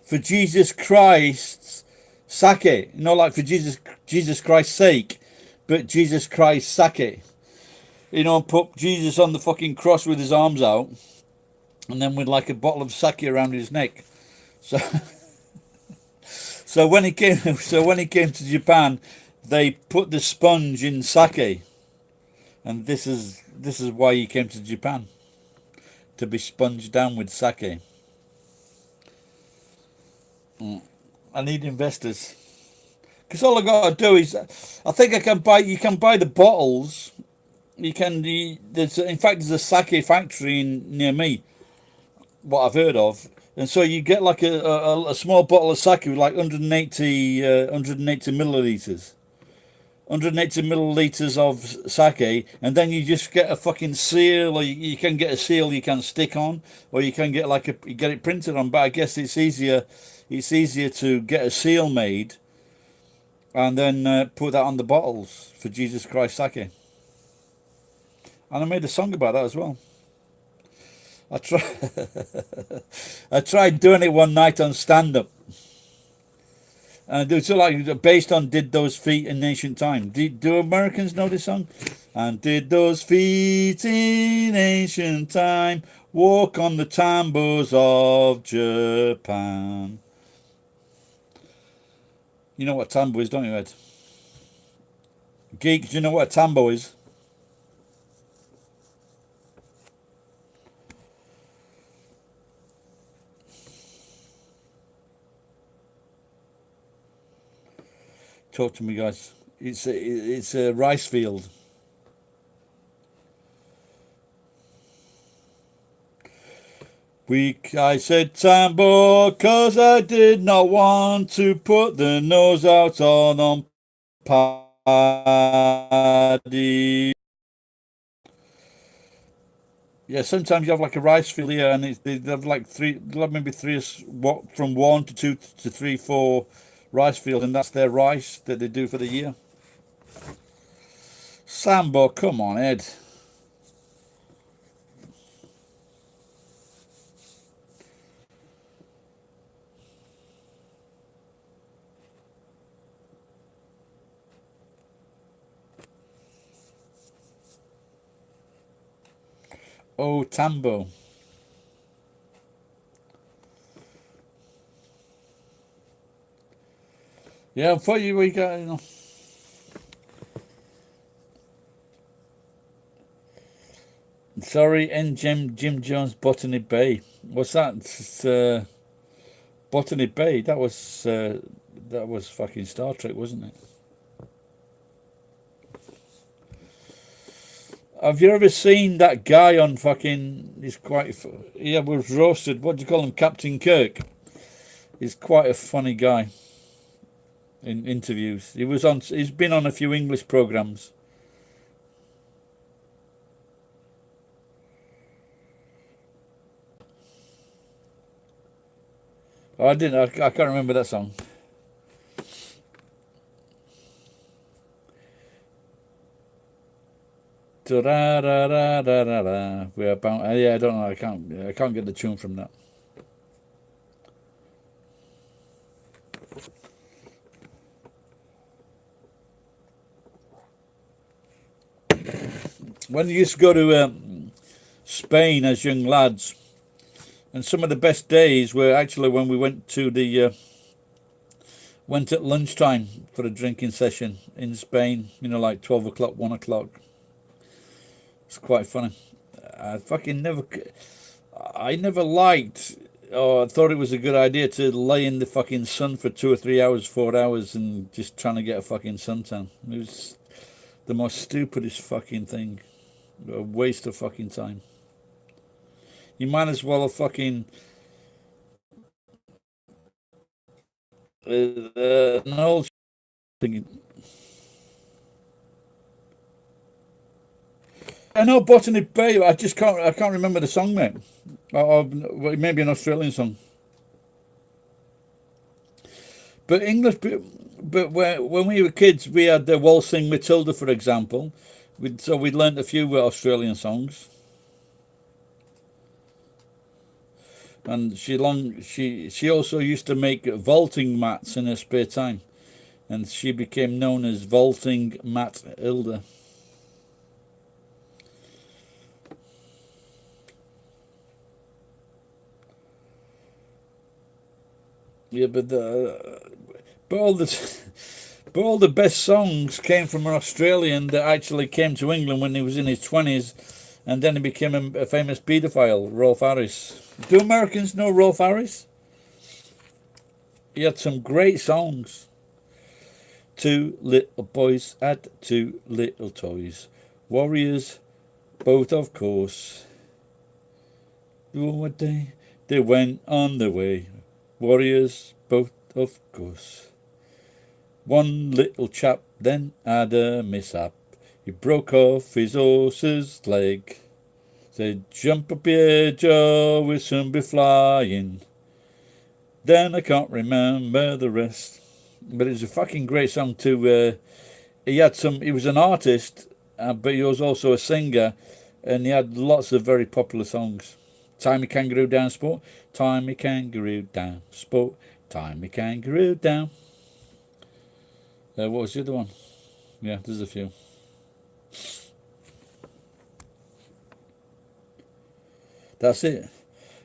for Jesus Christ's sake. You know, like for Jesus Christ's sake, but Jesus Christ's sake. You know, put Jesus on the fucking cross with his arms out, and then with like a bottle of sake around his neck. So. So when he came to Japan, they put the sponge in sake, and this is why he came to Japan, to be sponged down with sake. I need investors, because all I got to do is, I think I can buy. You can buy the bottles. You can. In fact, there's a sake factory near me. What I've heard of. And so you get like a small bottle of sake with like 180 milliliters. 180 milliliters of sake, and then you just get a fucking seal, or you can get a seal you can stick on, or you can get you get it printed on. But I guess it's easier to get a seal made and then put that on the bottles for Jesus Christ sake. And I made a song about that as well. I tried, I tried doing it one night on stand up. And it's like based on "Did Those Feet in Ancient Time." Do Americans know this song? And did those feet in ancient time walk on the tambos of Japan? You know what tambo is, don't you, Ed? Geek, do you know what a tambo is? Talk to me, guys. It's a rice field. I said tambo 'cause I did not want to put the nose out on paddy. Yeah, sometimes you have like a rice field here, and they have like maybe three, what from 1 to 2 to 3, 4 rice fields, and that's their rice that they do for the year. Sambo, come on, Ed. Oh, Tambo. Yeah, for you, we got, you know. Sorry, and Jim Jones, Botany Bay. What's that? It's, Botany Bay. That was fucking Star Trek, wasn't it? Have you ever seen that guy on fucking? He's quite. Yeah, was roasted. What do you call him, Captain Kirk? He's quite a funny guy. In interviews, he was on. He's been on a few English programs. Oh, I didn't. I can't remember that song. We're bound. Yeah, I don't know. I can't get the tune from that. When we used to go to Spain as young lads, and some of the best days were actually when we went to the went at lunchtime for a drinking session in Spain. You know, like 12 o'clock, 1 o'clock. It's quite funny. I fucking never. I never liked. Oh, I thought it was a good idea to lay in the fucking sun for 2 or 3 hours, 4 hours, and just trying to get a fucking suntan. It was the most stupidest fucking thing. A waste of fucking time. You might as well have fucking an old thing. I know Botany Bay. I just can't. I can't remember the song, mate. Or maybe an Australian song. But English. But when we were kids, we had the Waltzing Matilda, for example. So we learnt a few Australian songs. And she also used to make vaulting mats in her spare time, and she became known as Vaulting Mat Hilda. Yeah, but all the best songs came from an Australian that actually came to England when he was in his 20s, and then he became a famous paedophile, Rolf Harris. Do Americans know Rolf Harris? He had some great songs. 2 little boys had 2 little toys. Warriors, both of course. One day they went on their way. Warriors, both of course. One little chap then had a mishap. He broke off his horse's leg. Said, jump up here, Joe, we'll soon be flying. Then I can't remember the rest. but it's a fucking great song to. He had some. He was an artist, but he was also a singer, and he had lots of very popular songs. Tie me kangaroo down, sport. Tie me kangaroo down, sport. Tie me kangaroo down. What was the other one? Yeah, there's a few. That's it.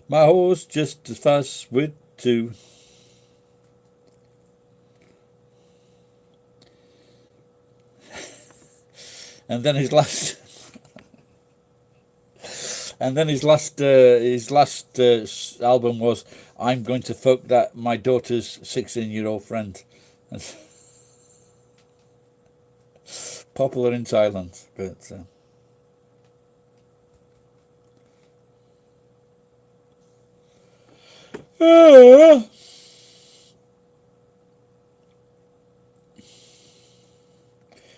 My horse just as fast with two. And then his last. And then his last album was "I'm going to fuck that my daughter's 16-year-old friend." That's popular in Thailand, but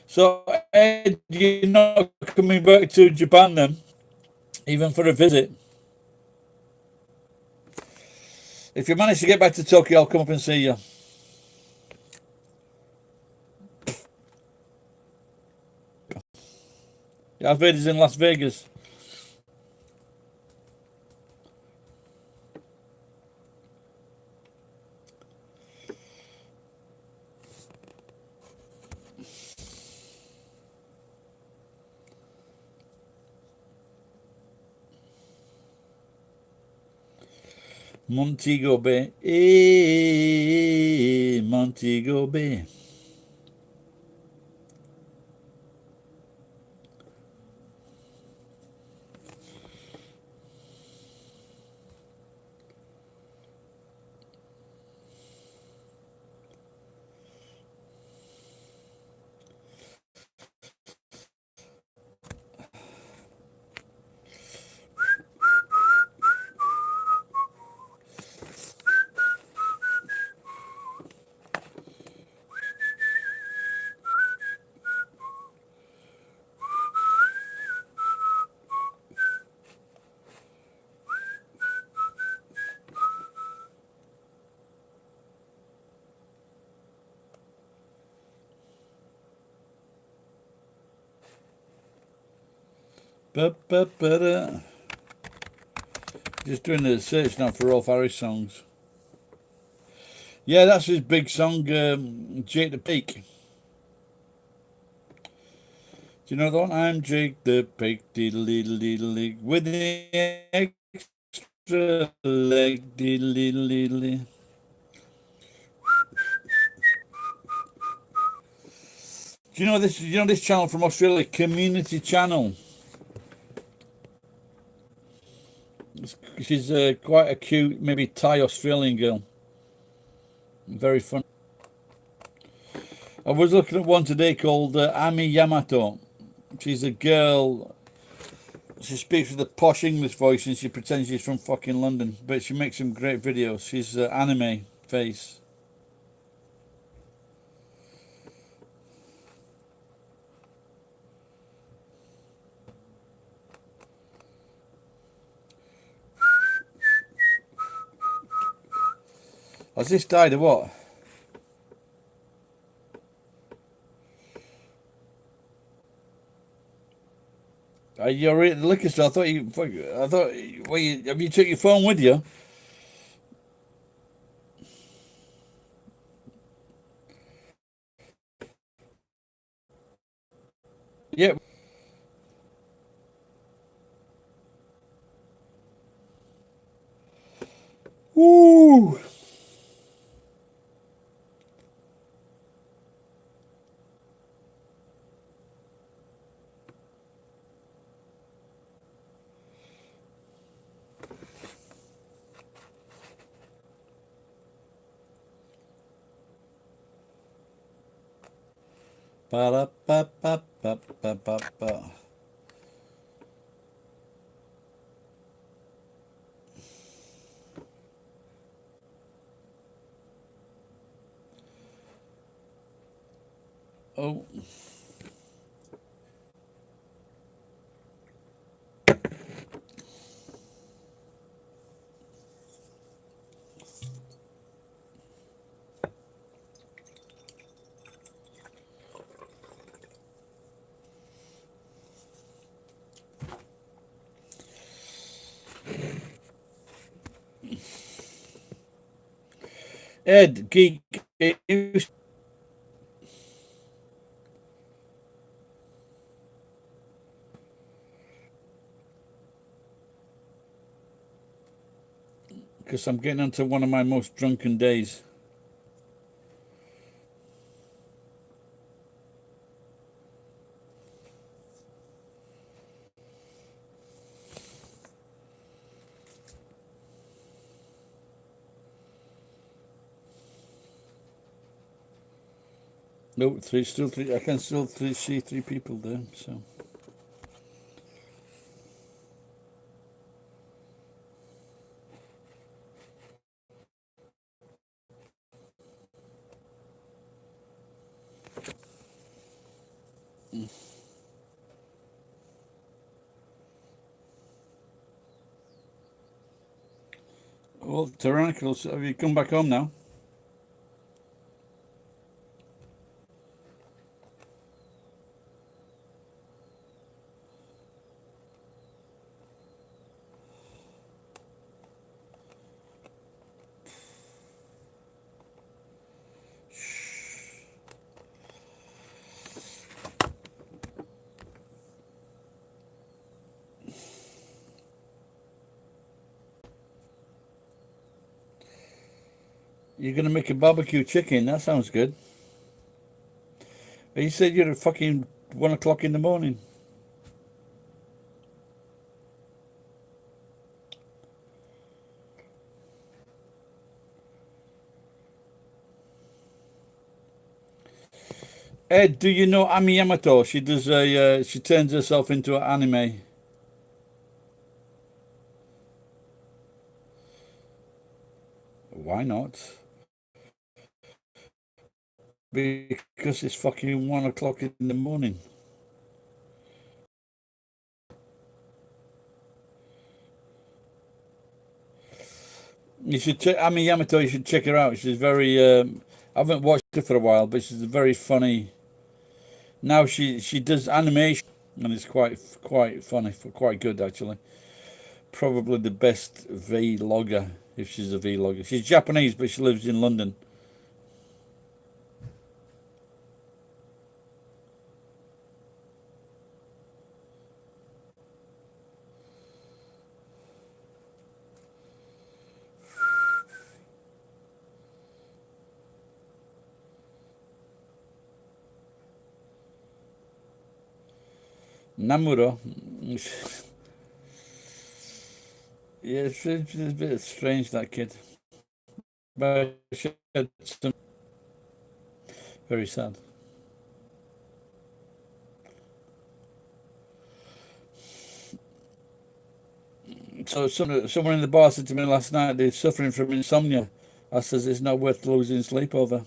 so Ed, you're not coming back to Japan then, even for a visit? If you manage to get back to Tokyo, I'll come up and see you. I've heard he's in Las Vegas. Montego Bay. Montego Bay. Ba-ba-ba-da. Just doing the search now for Rolf Harris songs. Yeah, that's his big song, Jake the Peak. Do you know that one? I'm Jake the Peak, diddle diddle diddle diddle, with the extra leg, diddle diddle diddle. Do you know this? You know this channel from Australia, Community Channel. She's quite a cute, maybe Thai Australian girl. Very fun. I was looking at one today called Ami Yamato. She's a girl. She speaks with a posh English voice and she pretends she's from fucking London. But she makes some great videos. She's anime face. Has this died or what? You're at the liquor store. I thought you. Well, have you took your phone with you? Yeah. Woo. Ba-da-ba-ba-ba-ba-ba. Oh. Ed, geek, because I'm getting onto one of my most drunken days. No, three, still three. I can still see three people there. So, well, Tyrannicals, have you come back home now? You're gonna make a barbecue chicken. That sounds good. You said you're at fucking 1 o'clock in the morning. Ed, do you know Ami Yamato? She does a. She turns herself into an anime. Why not? Because it's fucking 1 o'clock in the morning. You should check Ami Yamato. You should check her out. She's very. I haven't watched her for a while, but she's very funny. Now she does animation, and it's quite funny, quite good actually. Probably the best vlogger if she's a vlogger. She's Japanese, but she lives in London. Namuro. Yeah, it's a bit strange, that kid. But she had some very sad. So someone in the bar said to me last night they're suffering from insomnia. I says it's not worth losing sleep over.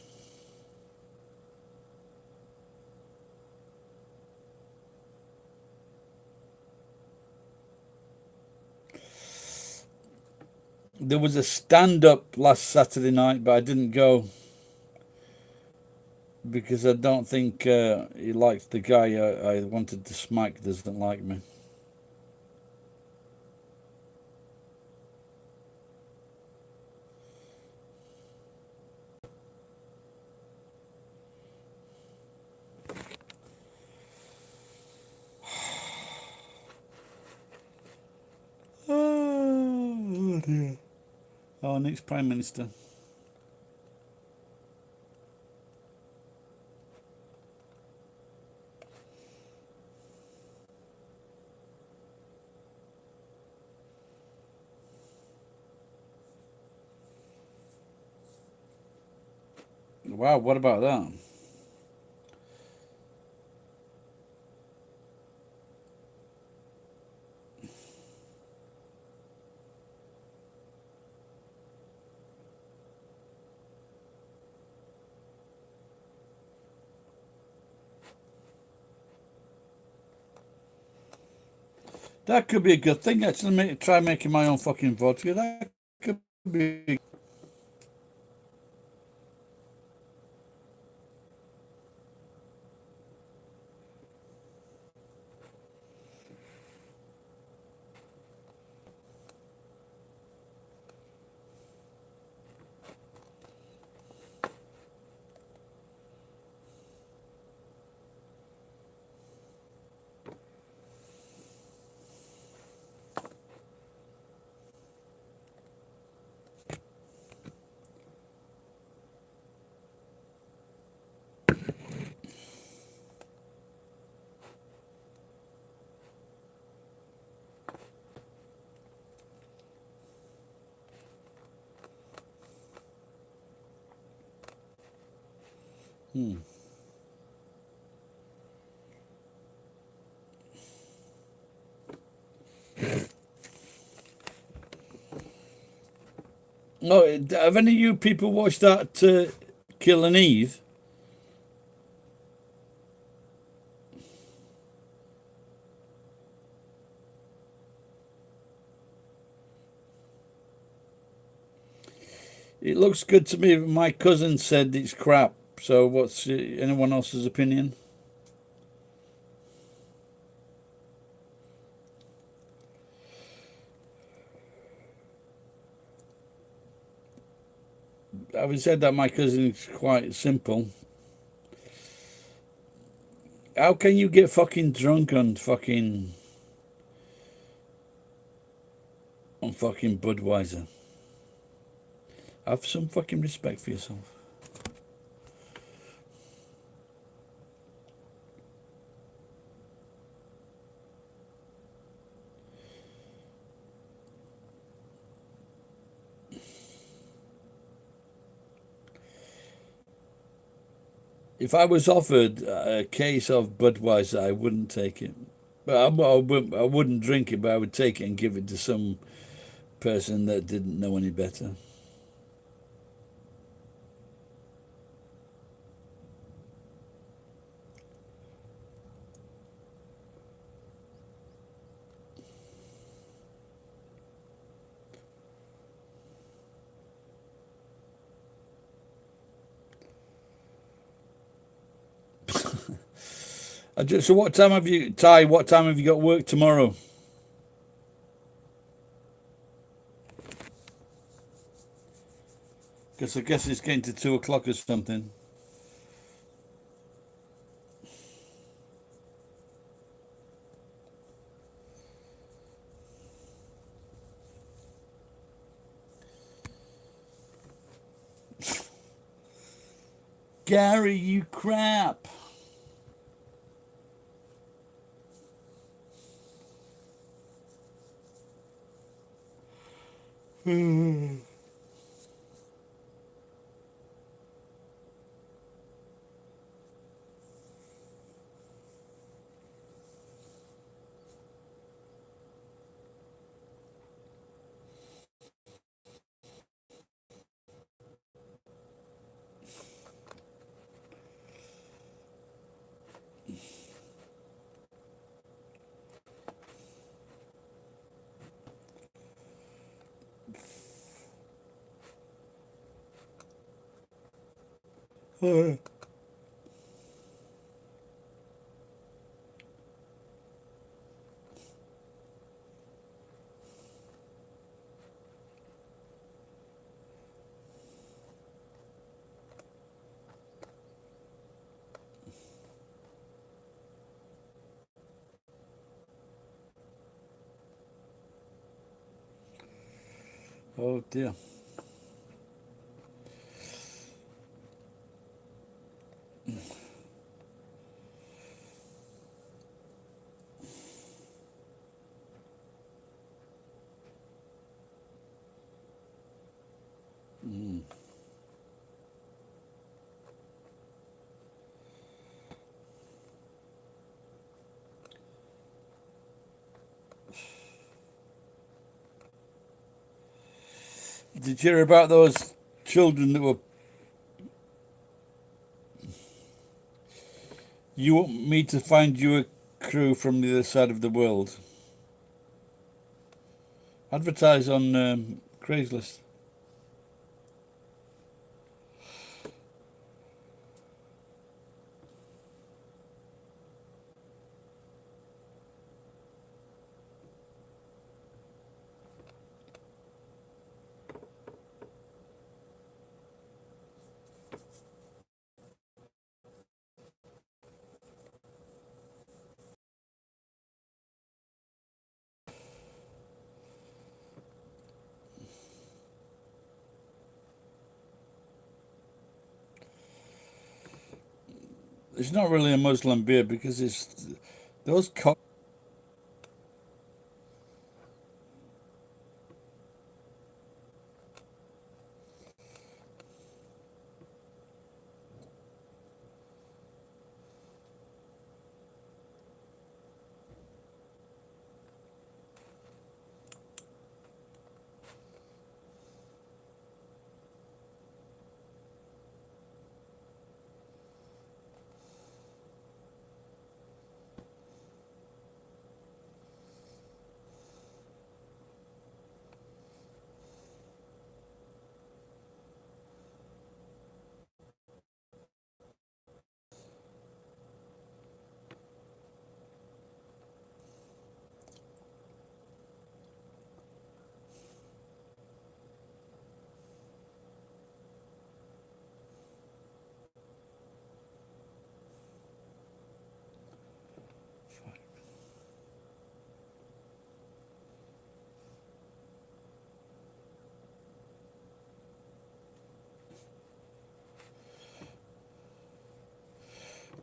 There was a stand-up last Saturday night, but I didn't go because I don't think he likes the guy I wanted to smack. Doesn't like me. Oh dear. Our next Prime Minister. Wow, what about that? That could be a good thing. Actually, try making my own fucking vodka. That could be. Hmm. No, have any of you people watched that Kill and Eve? It looks good to me. My cousin said it's crap. So, what's anyone else's opinion? Having said that, my cousin is quite simple. How can you get fucking drunk on fucking Budweiser? Have some fucking respect for yourself. If I was offered a case of Budweiser, I wouldn't take it. But I wouldn't drink it, but I would take it and give it to some person that didn't know any better. So what time have you, Ty? What time have you got work tomorrow? Because I guess it's getting to 2 o'clock or something. Gary, you crap. Oh dear. Mm. Did you hear about those children that were? You want me to find you a crew from the other side of the world? Advertise on Craigslist. It's not really a Muslim beer because it's those cock.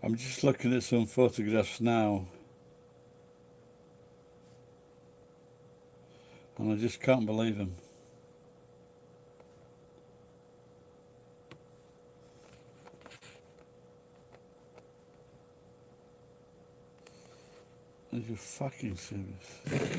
I'm just looking at some photographs now, and I just can't believe them. Are you fucking serious?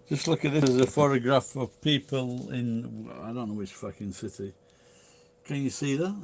Just look at this as a photograph of people in, I don't know which fucking city. Can you see that?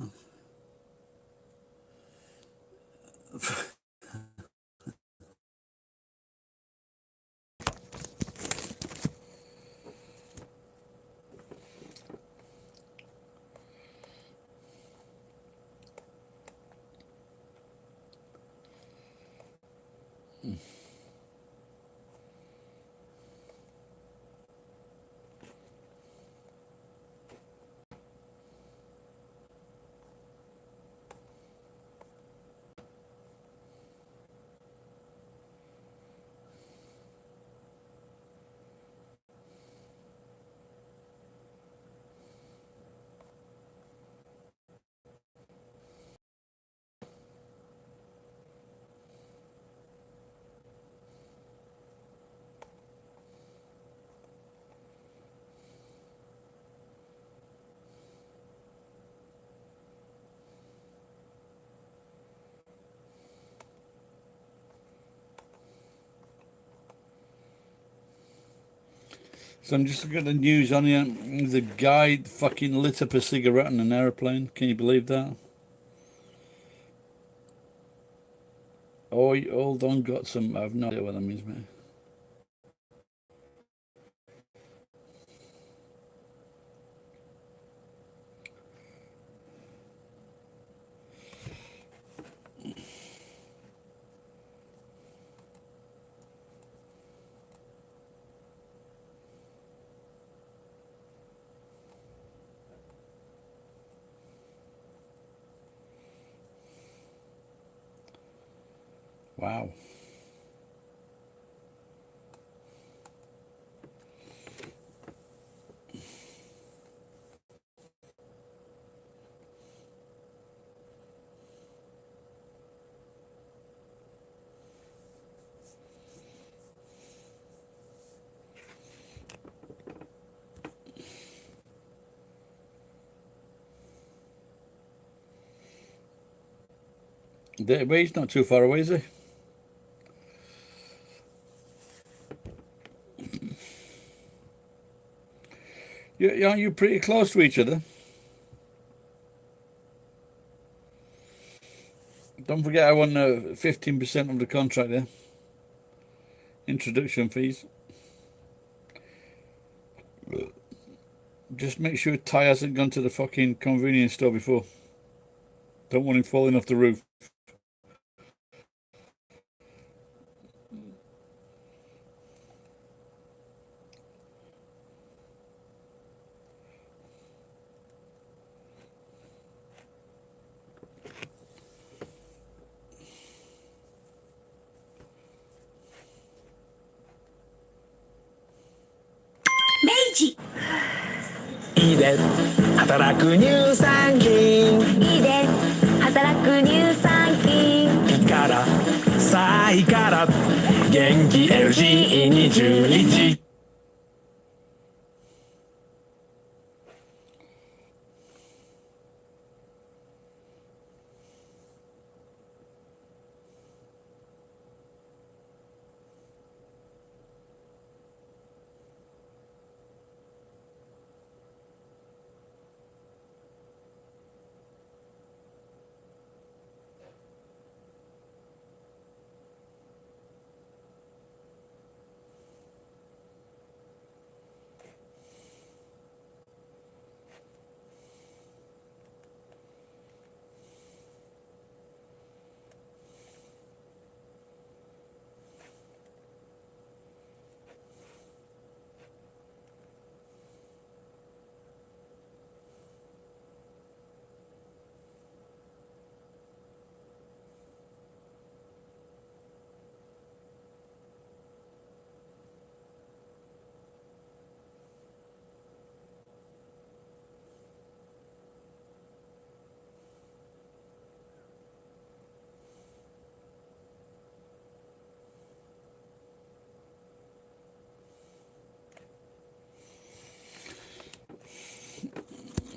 So I'm just looking at the news on here. The guy fucking lit up a cigarette on an aeroplane. Can you believe that? Oh, hold on, got some. I have no idea what that means, mate. Wow. But he's not too far away, is he? Aren't you pretty close to each other? Don't forget I won 15% of the contract there. Introduction fees. Just make sure Ty hasn't gone to the fucking convenience store before. Don't want him falling off the roof. Meiji いいで働く乳酸菌いいで働く乳酸菌いいからさあいいから元気 LGE21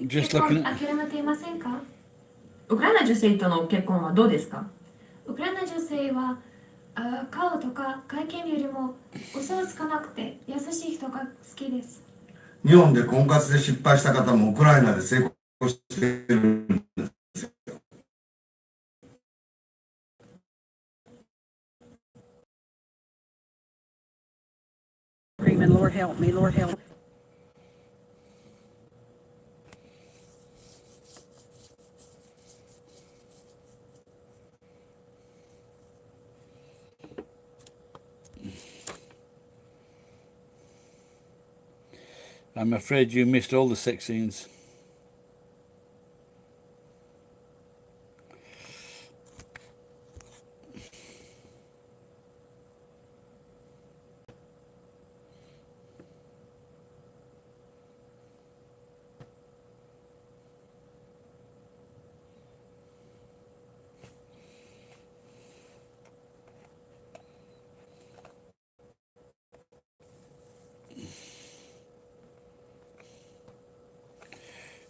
Just 結婚 looking at. 諦めていませんか？ウクライナ女性との結婚はどうですか？ウクライナ女性は顔とか外見よりも嘘をつかなくて優しい人が好きです。日本で婚活で失敗した方もウクライナで成功している。Screaming, Lord help me, Lord help. I'm afraid you missed all the sex scenes.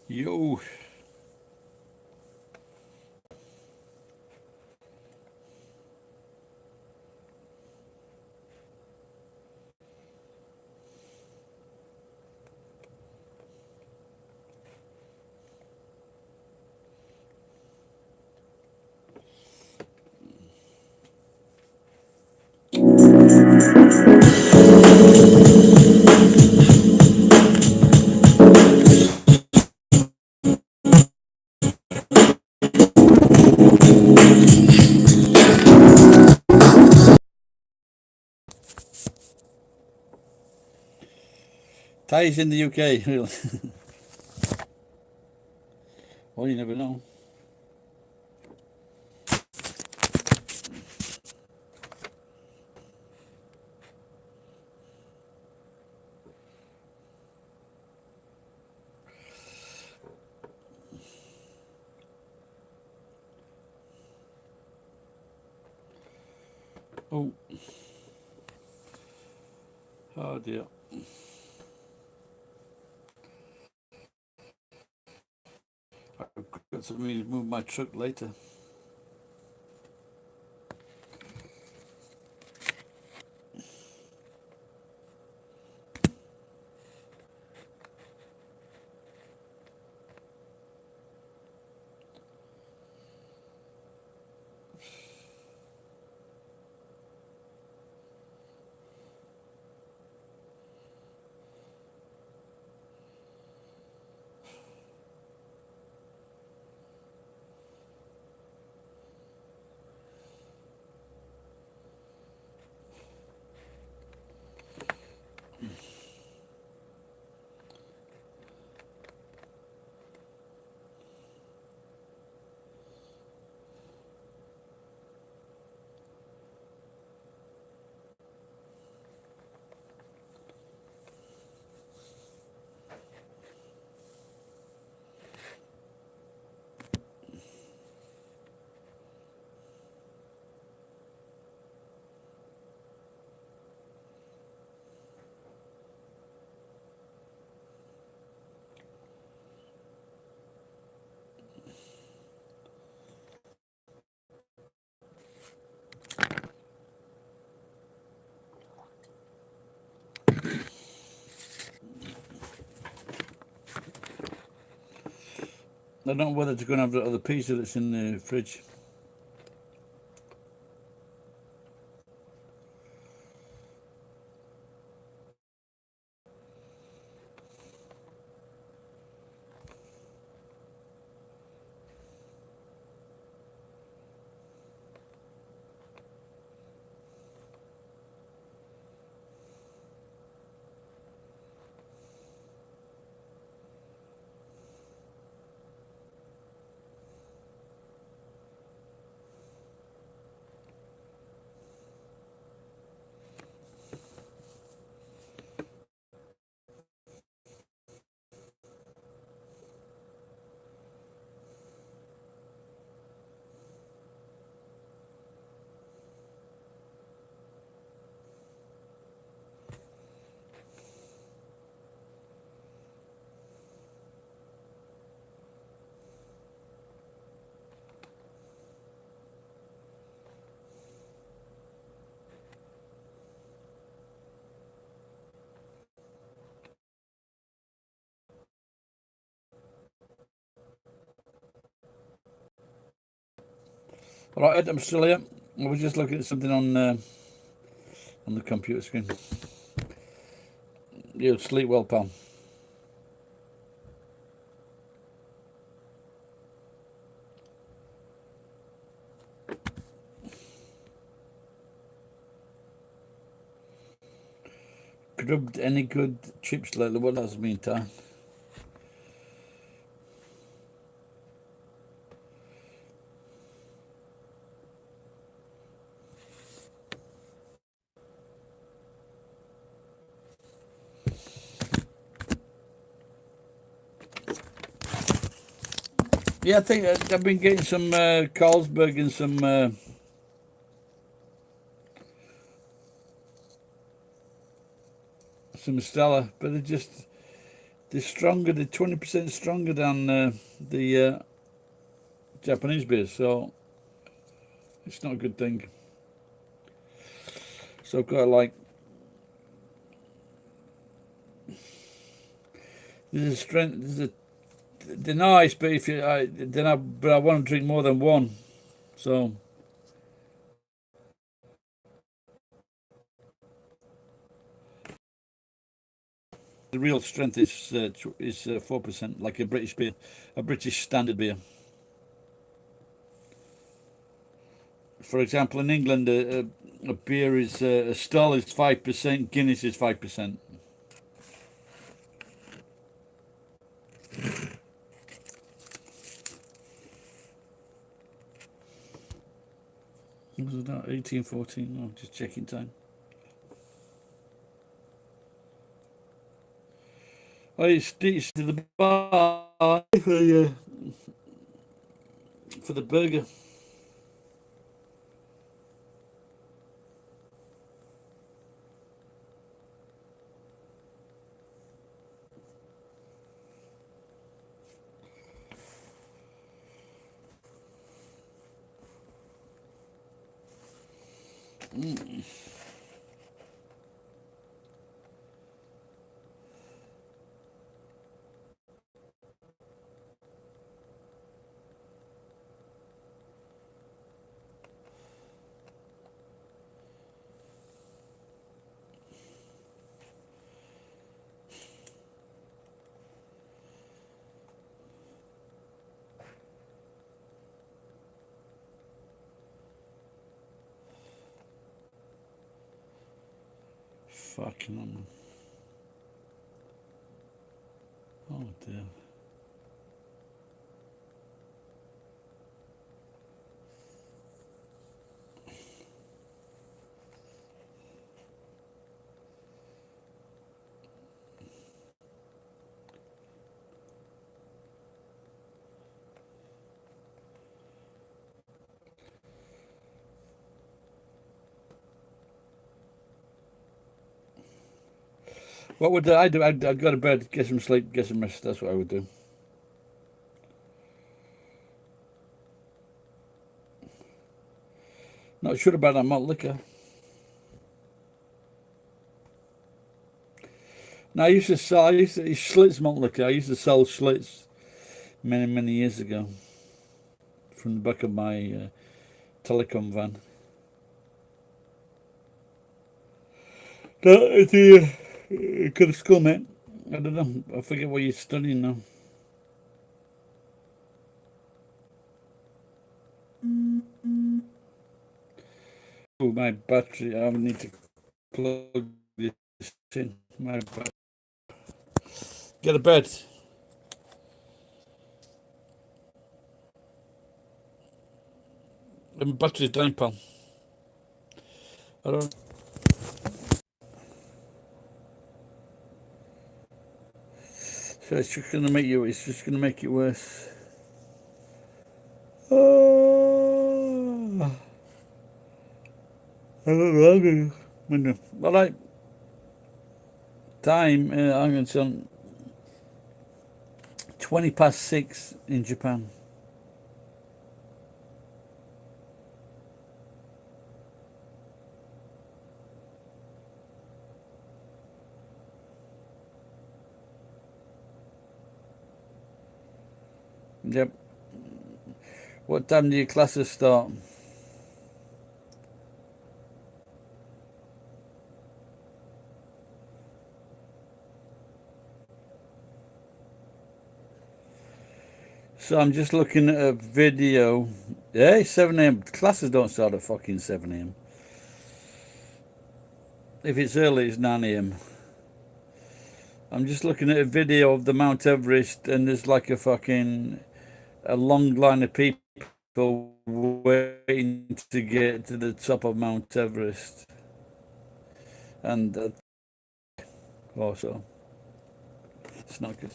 Yo. Ty's in the UK, really. Well, you never know. Oh. Oh dear. I've got to move my truck later. I don't know whether to go and have the other pizza that's in the fridge. All right, Ed, I'm still here. I was just looking at something on the computer screen. You sleep well, pal. Grubbed any good chips lately? What has been time? Yeah, I think I've been getting some Carlsberg and some Stella, but they're stronger. They're 20% stronger than the Japanese beers, so it's not a good thing. So I've got like there's a strength. They're nice, but but I want to drink more than one, so. The real strength is 4%, like a British beer, a British standard beer. For example, in England, a beer is a Stella is 5%, Guinness is 5%. What was that? 1814. Oh, just checking time. Oh, it's to the bar for the burger. Fucking hell, man. Oh dear. What would I do? I'd go to bed, get some sleep, get some rest. That's what I would do. Not sure about that malt liquor. No, I used to Schlitz malt liquor. I used to sell Schlitz many years ago from the back of my telecom van. No, it's could have school, mate. I don't know. I forget what you're studying now. Oh, my battery. I need to plug this in. My Get a bed. My battery's dying, pal. I don't. So it's just gonna make you. It's just gonna make it worse. Oh, I don't know. All right. Time. I'm going to 6:20 in Japan. Yep. What time do your classes start? So I'm just looking at a video. Hey, 7 a.m. Classes don't start at fucking 7 a.m. If it's early, it's 9 a.m. I'm just looking at a video of the Mount Everest, and there's like a long line of people waiting to get to the top of Mount Everest. And also, it's not good.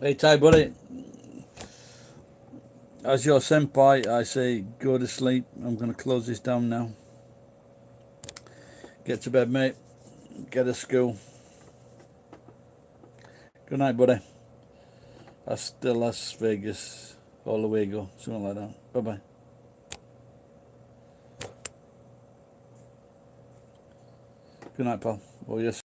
Hey, Ty, buddy. As your senpai, I say go to sleep. I'm going to close this down now. Get to bed, mate. Get to school. Good night, buddy. Hasta Las Vegas. All the way go. Something like that. Bye-bye. Good night, pal. Oh, yes.